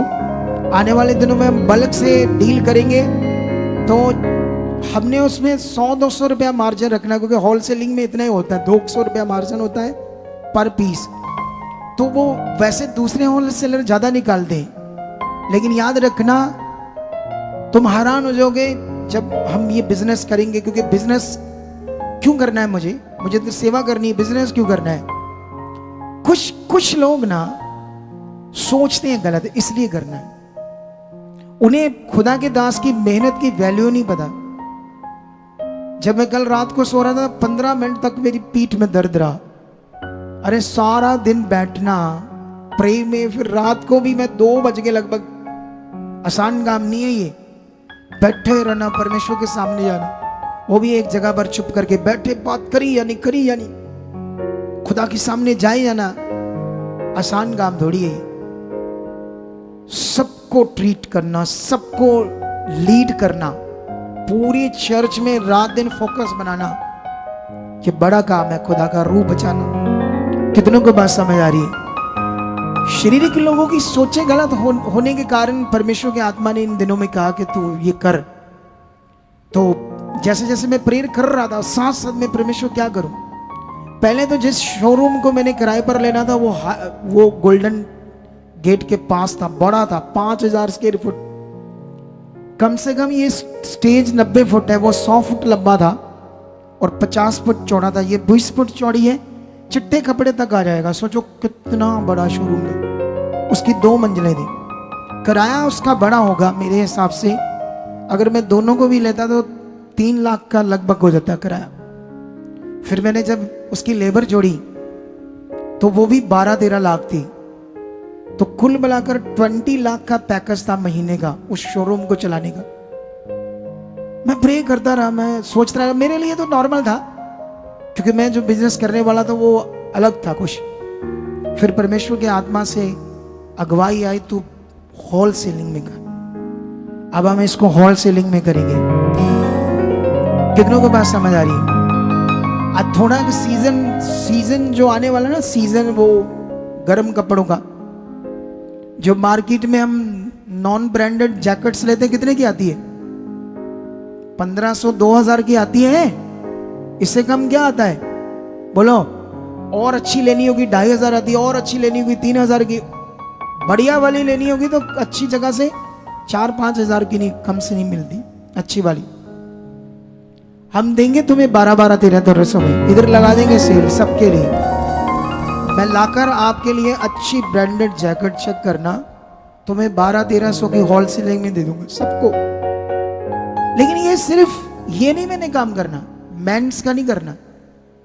आने वाले दिनों में हम बल्क से डील करेंगे, तो हमने उसमें 100-200 रुपया मार्जिन रखना, क्योंकि होलसेलिंग में इतना ही होता है, 200 रुपया मार्जिन होता है पर पीस। तो वो वैसे दूसरे होलसेलर ज्यादा निकालते हैं, लेकिन याद रखना, तुम हैरान हो जाओगे जब हम ये बिजनेस करेंगे। क्योंकि बिजनेस क्यों करना है? मुझे तो सेवा करनी है, बिजनेस क्यों करना है? कुछ लोग ना सोचते हैं गलत, इसलिए करना है। उन्हें खुदा के दास की मेहनत की वैल्यू नहीं पता। जब मैं कल रात को सो रहा था, 15 मिनट तक मेरी पीठ में दर्द रहा। अरे सारा दिन बैठना प्रे में, फिर रात को भी मैं 2 बज के लगभग, आसान काम नहीं है ये, बैठे रहना, परमेश्वर के सामने जाना, वो भी एक जगह पर चुप करके बैठे, बात करी या नहीं, खुदा के सामने जाए जाना, आसान काम थोड़ी है। सबको ट्रीट करना, सबको लीड करना, पूरी चर्च में रात दिन फोकस बनाना, ये बड़ा काम है, खुदा का रूह बचाना। कितनों को बात समझ आ रही है? शारीरिक लोगों की सोचें गलत होने के कारण परमेश्वर के आत्मा ने इन दिनों में कहा कि तू ये कर। तो जैसे जैसे मैं प्रेयर कर रहा था, साथ साथ में परमेश्वर क्या करूं। पहले तो जिस शोरूम को मैंने किराए पर लेना था वो गोल्डन गेट के पास था, बड़ा था, 5000 स्क्वायर फुट, कम से कम ये स्टेज 90 फुट है, वो 100 फुट लंबा था और 50 फुट चौड़ा था। ये 20 फुट चौड़ी है, चिट्टे कपड़े तक आ जाएगा। सोचो कितना बड़ा शोरूम है। उसकी 2 मंजिलें थी। किराया उसका बड़ा होगा मेरे हिसाब से, अगर मैं दोनों को भी लेता तो 3 लाख का लगभग हो जाता किराया। फिर मैंने जब उसकी लेबर जोड़ी तो वो भी 12-13 लाख थी। तो कुल मिलाकर 20 लाख का पैकेज था महीने का उस शोरूम को चलाने का। मैं प्रे करता रहा, मैं सोचता रहा, मेरे लिए तो नॉर्मल था क्योंकि मैं जो बिजनेस करने वाला था वो अलग था कुछ। फिर परमेश्वर के आत्मा से अगुवाई आई, तू होल सेलिंग में कर। अब हम इसको होल सेलिंग में करेंगे। कितनों को बात समझ आ रही है? आज थोड़ा सीजन जो आने वाला ना, सीजन वो गर्म कपड़ों का, जो मार्केट में हम नॉन ब्रांडेड जैकेट्स लेते हैं, कितने की आती है? 1500-2000 की आती है। इससे कम क्या आता है बोलो? और अच्छी लेनी होगी 2500 आती है, और अच्छी लेनी होगी 3000 की। बढ़िया वाली लेनी होगी तो अच्छी जगह से 4-5 हजार की नहीं, कम से नहीं मिलती अच्छी वाली। हम देंगे तुम्हें 12-13 में, इधर लगा देंगे सेल सबके लिए। मैं लाकर आपके लिए अच्छी ब्रांडेड जैकेट, चेक करना, तुम्हें 1200-1300 की होलसेलिंग में दे दूंगा सबको। लेकिन ये सिर्फ ये नहीं मैंने काम करना, मेंस का नहीं करना,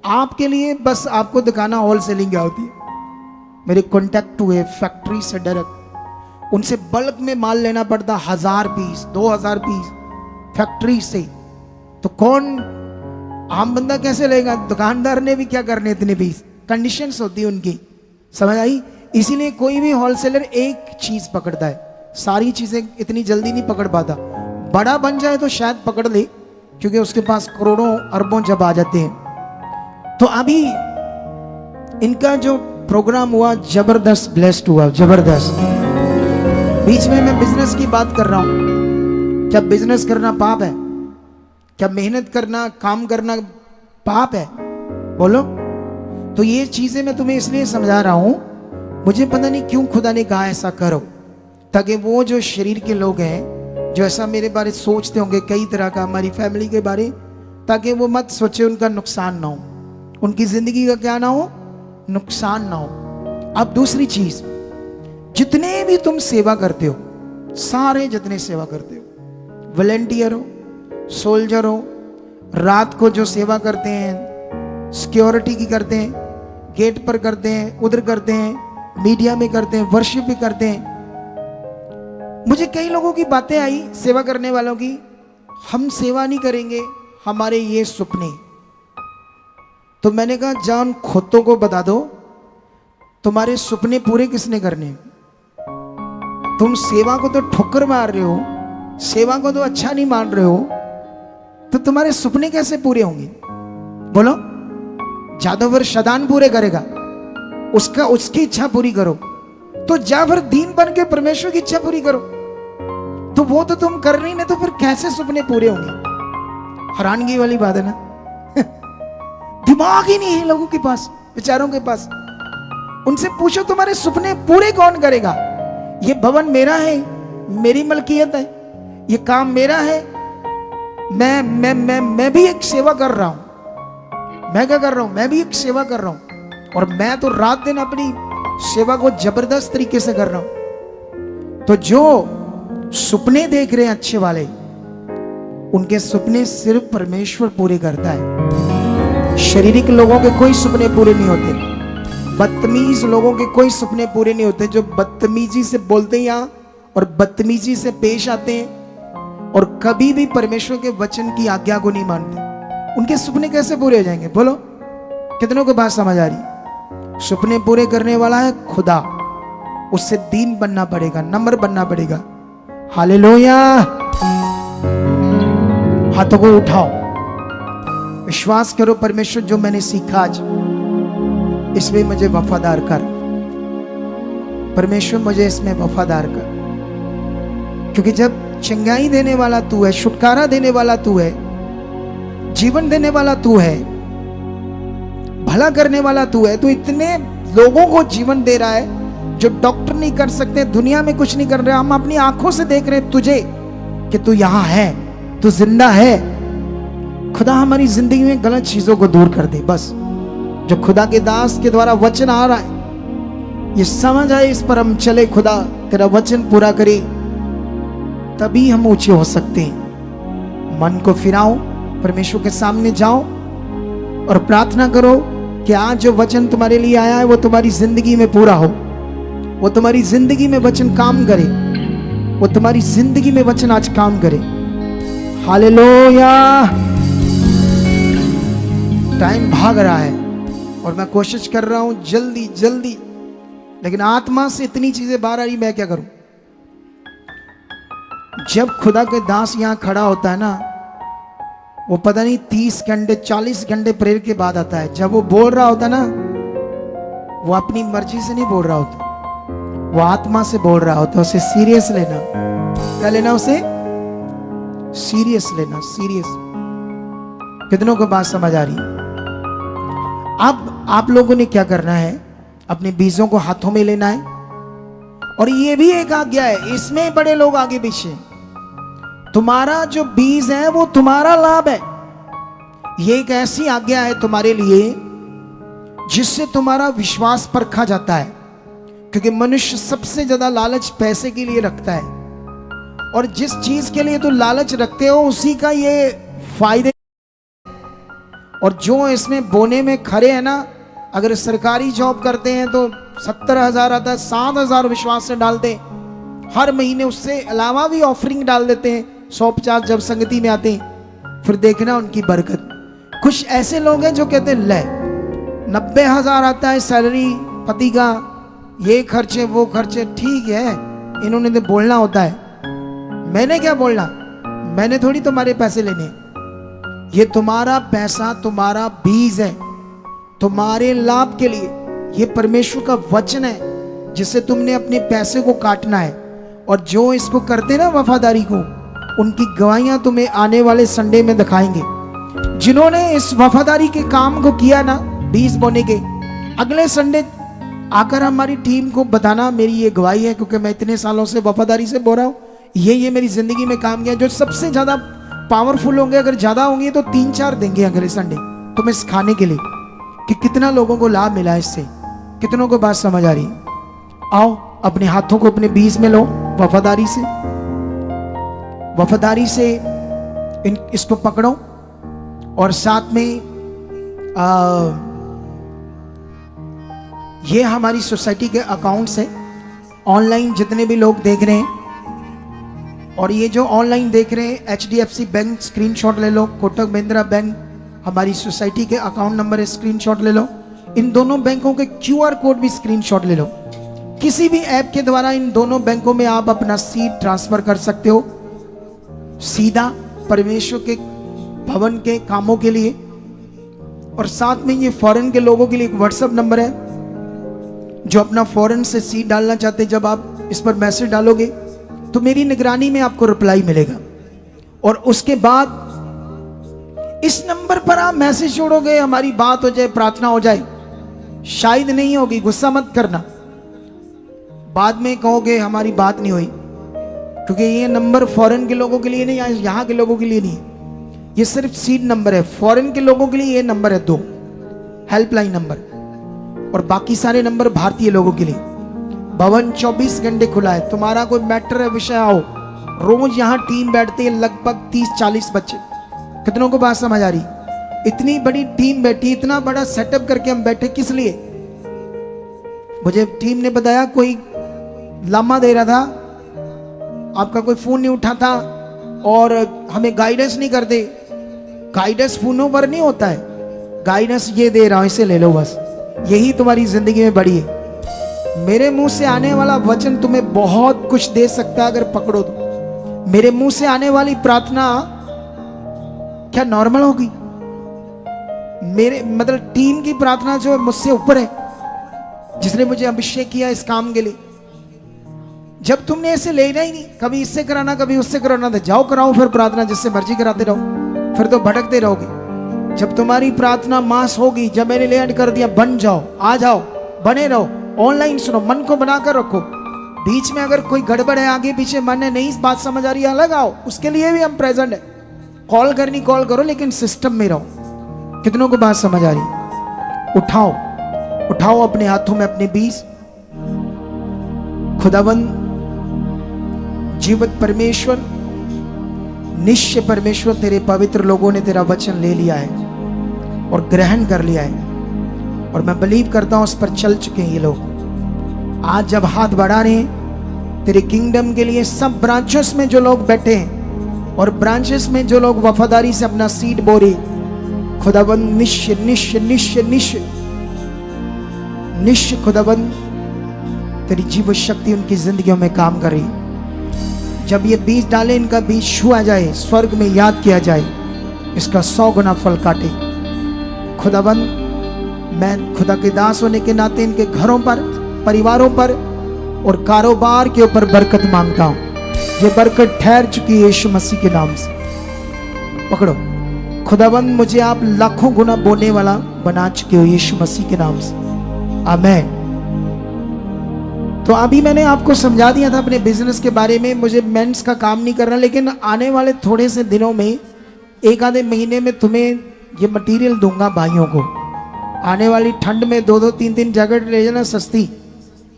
आपके लिए बस आपको दिखाना होलसेलिंग क्या होती है। मेरे कॉन्टेक्ट हुए फैक्ट्री से डायरेक्ट, उनसे बल्क में माल लेना पड़ता, 1000 पीस 2000 पीस फैक्ट्री से। तो कौन आम बंदा कैसे लेगा? दुकानदार ने भी क्या करने इतने पीस, कंडीशंस होती है उनकी, समझ आई? इसीलिए कोई भी होलसेलर एक चीज पकड़ता है, सारी चीजें इतनी जल्दी नहीं पकड़ पाता। बड़ा बन जाए तो शायद पकड़ ले, क्योंकि उसके पास करोड़ों अरबों जब आ जाते हैं। तो अभी इनका जो प्रोग्राम हुआ जबरदस्त ब्लेस्ड हुआ, जबरदस्त। बीच में मैं बिजनेस की बात कर रहा हूं। क्या बिजनेस करना पाप है? क्या मेहनत करना, काम करना पाप है? बोलो। तो ये चीजें मैं तुम्हें इसलिए समझा रहा हूं, मुझे पता नहीं क्यों खुदा ने कहा ऐसा करो, ताकि वो जो शरीर के लोग हैं जो ऐसा मेरे बारे सोचते होंगे कई तरह का, हमारी फैमिली के बारे, ताकि वो मत सोचे उनका नुकसान ना हो, उनकी जिंदगी का क्या ना हो, नुकसान ना हो। अब दूसरी चीज, जितने भी तुम सेवा करते हो, सारे जितने सेवा करते हो, वॉलेंटियर हो, सोल्जर हो, रात को जो सेवा करते हैं, सिक्योरिटी की करते हैं, गेट पर करते हैं, उधर करते हैं, मीडिया में करते हैं, वर्शिप भी करते हैं। मुझे कई लोगों की बातें आई सेवा करने वालों की, हम सेवा नहीं करेंगे, हमारे ये सपने। तो मैंने कहा जान खुदों को बता दो, तुम्हारे सपने पूरे किसने करने? तुम सेवा को तो ठोकर मार रहे हो, सेवा को तो अच्छा नहीं मान रहे हो, तो तुम्हारे सपने कैसे पूरे होंगे? बोलो। जादूगर शैतान पूरे करेगा, उसकी इच्छा पूरी करो। तो जा फिर दीन बन के परमेश्वर की इच्छा पूरी करो। तो वो तो तुम कर रही नहीं, तो फिर कैसे सपने पूरे होंगे? हैरानगी वाली बात है ना। दिमाग ही नहीं है लोगों के पास, बेचारों के पास। उनसे पूछो तुम्हारे सपने पूरे कौन करेगा? ये भवन मेरा है, मेरी मलकियत है, ये काम मेरा है, मैं भी एक सेवा कर रहा हूं। मैं क्या कर रहा हूं? मैं भी एक सेवा कर रहा हूं, और मैं तो रात दिन अपनी सेवा को जबरदस्त तरीके से कर रहा हूं। तो जो सपने देख रहे हैं अच्छे वाले, उनके सपने सिर्फ परमेश्वर पूरे करता है। शारीरिक लोगों के कोई सपने पूरे नहीं होते, बदतमीज लोगों के कोई सपने पूरे नहीं होते, जो बदतमीजी से बोलते हैं यहां और बदतमीजी से पेश आते हैं और कभी भी परमेश्वर के वचन की आज्ञा को नहीं मानते, उनके सपने कैसे पूरे हो जाएंगे? बोलो। कितनों को बात समझ आ रही? सपने पूरे करने वाला है खुदा, उससे दीन बनना पड़ेगा, नम्र बनना पड़ेगा। हालेलुया। हाथों को उठाओ, विश्वास करो, परमेश्वर जो मैंने सीखा आज, इसमें मुझे वफादार कर। परमेश्वर मुझे इसमें वफादार कर, क्योंकि जब चंगाई देने वाला तू है, छुटकारा देने वाला तू है, जीवन देने वाला तू है, भला करने वाला तू है, तो इतने लोगों को जीवन दे रहा है जो डॉक्टर नहीं कर सकते, दुनिया में कुछ नहीं कर रहे। हम अपनी आंखों से देख रहे हैं तुझे कि तू यहां है, तू जिंदा है। खुदा हमारी जिंदगी में गलत चीजों को दूर कर दे। बस जो खुदा के दास के द्वारा वचन आ रहा है, ये समझ आए, इस पर हम चले। खुदा तेरा वचन पूरा करे, तभी हम ऊंचे हो सकते हैं। मन को फिराओ, परमेश्वर के सामने जाओ और प्रार्थना करो, कि आज जो वचन तुम्हारे लिए आया है वो तुम्हारी जिंदगी में पूरा हो, वो तुम्हारी जिंदगी में वचन काम करे, वो तुम्हारी जिंदगी में वचन आज काम करे। हालेलुया। टाइम भाग रहा है और मैं कोशिश कर रहा हूं जल्दी जल्दी, लेकिन आत्मा से इतनी चीजें बाहर आ रही, मैं क्या करूं। जब खुदा के दास यहां खड़ा होता है ना, वो पता नहीं 30 घंटे 40 घंटे प्रेयर के बाद आता है। जब वो बोल रहा होता ना, वो अपनी मर्जी से नहीं बोल रहा होता, वो आत्मा से बोल रहा होता। उसे सीरियस लेना। क्या लेना? उसे सीरियस लेना। सीरियस। कितनों को बात समझ आ रही? अब आप लोगों ने क्या करना है, अपने बीजों को हाथों में लेना है। और ये भी एक आज्ञा है, इसमें बड़े लोग आगे पीछे। तुम्हारा जो बीज है वो तुम्हारा लाभ है। ये एक ऐसी आज्ञा है तुम्हारे लिए जिससे तुम्हारा विश्वास परखा जाता है, क्योंकि मनुष्य सबसे ज्यादा लालच पैसे के लिए रखता है, और जिस चीज के लिए तो लालच रखते हो उसी का ये फायदे। और जो इसमें बोने में खड़े हैं ना, अगर सरकारी जॉब करते हैं तो 70,000 आता है, 7,000 विश्वास से डालते हैं हर महीने। उससे अलावा भी ऑफरिंग डाल देते हैं 150 जब संगति में आते हैं। फिर देखना उनकी बरकत। कुछ ऐसे लोग हैं जो कहते हैं ले 90,000 आता है सैलरी पति का, ये खर्चे वो खर्चे, ठीक है इन्होंने तो बोलना होता है। मैंने क्या बोलना, मैंने थोड़ी तुम्हारे पैसे लेने। ये तुम्हारा पैसा तुम्हारा बीज है, तुम्हारे लाभ के लिए। ये परमेश्वर का वचन है जिससे तुमने अपने पैसे को काटना है। और जो इसको करते ना वफादारी को, उनकी गवाहियां तुम्हें आने वाले संडे में दिखाएंगे। जिन्होंने इस वफादारी के काम को किया ना, बीज बोने के, अगले संडे आकर हमारी टीम को बताना मेरी ये गवाही है, क्योंकि मैं इतने सालों से वफादारी से बोल रहा हूँ, ये मेरी जिंदगी में काम किया। जो सबसे ज्यादा पावरफुल होंगे, अगर ज्यादा होंगे तो 3-4 देंगे अगले संडे तुम्हें सिखाने के लिए कि कितना लोगों को लाभ मिला इससे। कितनों को बात समझ आ रही? आओ अपने हाथों को अपने बीज में लो, वफादारी से, वफादारी से इसको पकड़ो। और साथ में ये हमारी सोसाइटी के अकाउंट्स है, ऑनलाइन जितने भी लोग देख रहे हैं, और ये जो ऑनलाइन देख रहे हैं, HDFC बैंक स्क्रीनशॉट ले लो, कोटक महिंद्रा बैंक हमारी सोसाइटी के अकाउंट नंबर है, स्क्रीनशॉट ले लो। इन दोनों बैंकों के QR कोड भी स्क्रीनशॉट ले लो। किसी भी ऐप के द्वारा इन दोनों बैंकों में आप अपना सीड ट्रांसफर कर सकते हो, सीधा परमेश्वर के भवन के कामों के लिए। और साथ में ये फॉरेन के लोगों के लिए एक व्हाट्सएप नंबर है, जो अपना फॉरेन से सीड डालना चाहते हैं, जब आप इस पर मैसेज डालोगे तो मेरी निगरानी में आपको रिप्लाई मिलेगा। और उसके बाद इस नंबर पर आप मैसेज छोड़ोगे, हमारी बात हो जाए, प्रार्थना हो जाए। शायद नहीं होगी, गुस्सा मत करना, बाद में कहोगे हमारी बात नहीं हुई, क्योंकि ये नंबर फॉरेन के लोगों के लिए नहीं, यहाँ के लोगों के लिए नहीं। ये सिर्फ सीड नंबर है। फॉरेन के लोगों के लिए ये नंबर है 2 हेल्पलाइन नंबर, और बाकी सारे नंबर भारतीय लोगों के लिए। भवन 24 घंटे खुला है। तुम्हारा कोई मैटर है, विषय आओ, रोज यहाँ टीम बैठती है, लगभग 30-40 बच्चे। कितनों को बात समझ आ रही? इतनी बड़ी टीम बैठी, इतना बड़ा सेटअप करके हम बैठे किस लिए? मुझे टीम ने बताया कोई लामा दे रहा था, आपका कोई फोन नहीं उठाता और हमें गाइडेंस नहीं करते। गाइडेंस फोनों पर नहीं होता है, गाइडेंस ये दे रहा हूं, इसे ले लो बस। यही तुम्हारी जिंदगी में बड़ी है। मेरे मुंह से आने वाला वचन तुम्हें बहुत कुछ दे सकता है अगर पकड़ो तो। मेरे मुंह से आने वाली प्रार्थना क्या नॉर्मल होगी? मेरे मतलब टीम की प्रार्थना जो मुझसे ऊपर है, जिसने मुझे अभिषेक किया इस काम के लिए। जब तुमने ऐसे लेना ही नहीं, कभी इससे कराना कभी उससे कराना, तो जाओ कराओ फिर प्रार्थना, जिससे मर्जी कराते रहो, फिर तो भटकते रहोगे। जब तुम्हारी प्रार्थना मास होगी, जब मैंने लैंड कर दिया, बन जाओ, आ जाओ, बने रहो, ऑनलाइन सुनो, मन को बनाकर रखो। बीच में अगर कोई गड़बड़ है, आगे पीछे मन है, नहीं बात समझ आ रही है, अलग आओ, उसके लिए भी हम प्रेजेंट है। कॉल करनी कॉल करो, लेकिन सिस्टम में रहो। कितनों को बात समझ आ रही? उठाओ उठाओ अपने हाथों में अपने बीज। खुदावंद जीवित परमेश्वर, निश्चय परमेश्वर, तेरे पवित्र लोगों ने तेरा वचन ले लिया है और ग्रहण कर लिया है। और मैं बिलीव करता हूं उस पर चल चुके हैं ये लोग। आज जब हाथ बढ़ा रहे हैं तेरे किंगडम के लिए, सब ब्रांचेस में जो लोग बैठे हैं और ब्रांचेस में जो लोग वफादारी से अपना सीड बो रहे, खुदाबंद निश्चय निश्चय निश्चय निश्चय निश्चय खुदाबंद तेरी जीव शक्ति उनकी जिंदगियों में काम करे। जब ये बीज डाले, इनका बीज छुआ जाए, स्वर्ग में याद किया जाए, इसका 100 गुना फल काटे। खुदाबंद मैं खुदा के दास होने के नाते इनके घरों पर, परिवारों पर और कारोबार के ऊपर बरकत मांगता हूं। ये बरकत ठहर चुकी है यीशु मसीह के नाम से। पकड़ो खुदाबंद, मुझे आप लाखों गुना बोने वाला बना चुके हो यीशु मसीह के नाम से। आमीन। तो अभी मैंने आपको समझा दिया था अपने बिजनेस के बारे में। मुझे मेंस का काम नहीं करना, लेकिन आने वाले थोड़े से दिनों में, एक आधे महीने में तुम्हें ये मटेरियल दूंगा भाइयों को। आने वाली ठंड में 2-2 3-3 जैकेट ले जाना सस्ती,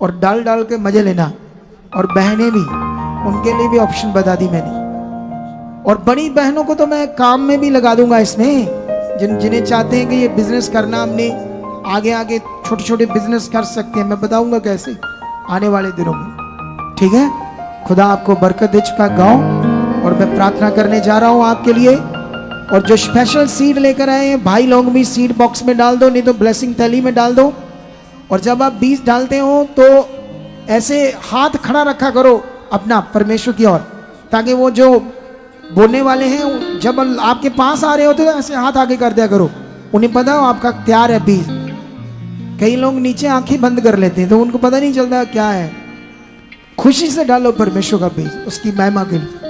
और डाल डाल के मजे लेना। और बहनें भी, उनके लिए भी ऑप्शन बता दी मैंने। और बड़ी बहनों को तो मैं काम में भी लगा दूंगा इसमें, जिन्हें चाहते हैं कि ये बिजनेस करना, हमने आगे आगे छोटे छोटे बिजनेस कर सकते हैं। मैं बताऊंगा कैसे आने वाले दिनों में। ठीक है, खुदा आपको बरकत दे चुका गाँव। और मैं प्रार्थना करने जा रहा हूं आपके लिए। और जो स्पेशल सीड लेकर आए हैं भाई लोग भी सीड बॉक्स में डाल दो, नहीं तो ब्लेसिंग थैली में डाल दो। और जब आप बीज डालते हो तो ऐसे हाथ खड़ा रखा करो अपना परमेश्वर की ओर, ताकि वो जो बोलने वाले हैं जब आपके पास आ रहे होते तो ऐसे हाथ आगे कर दिया करो, उन्हें पता हो आपका तैयार है बीज। कई लोग नीचे आंखें बंद कर लेते हैं तो उनको पता नहीं चलता क्या है। खुशी से डालो परमेश्वर का बीज, उसकी महिमा के लिए।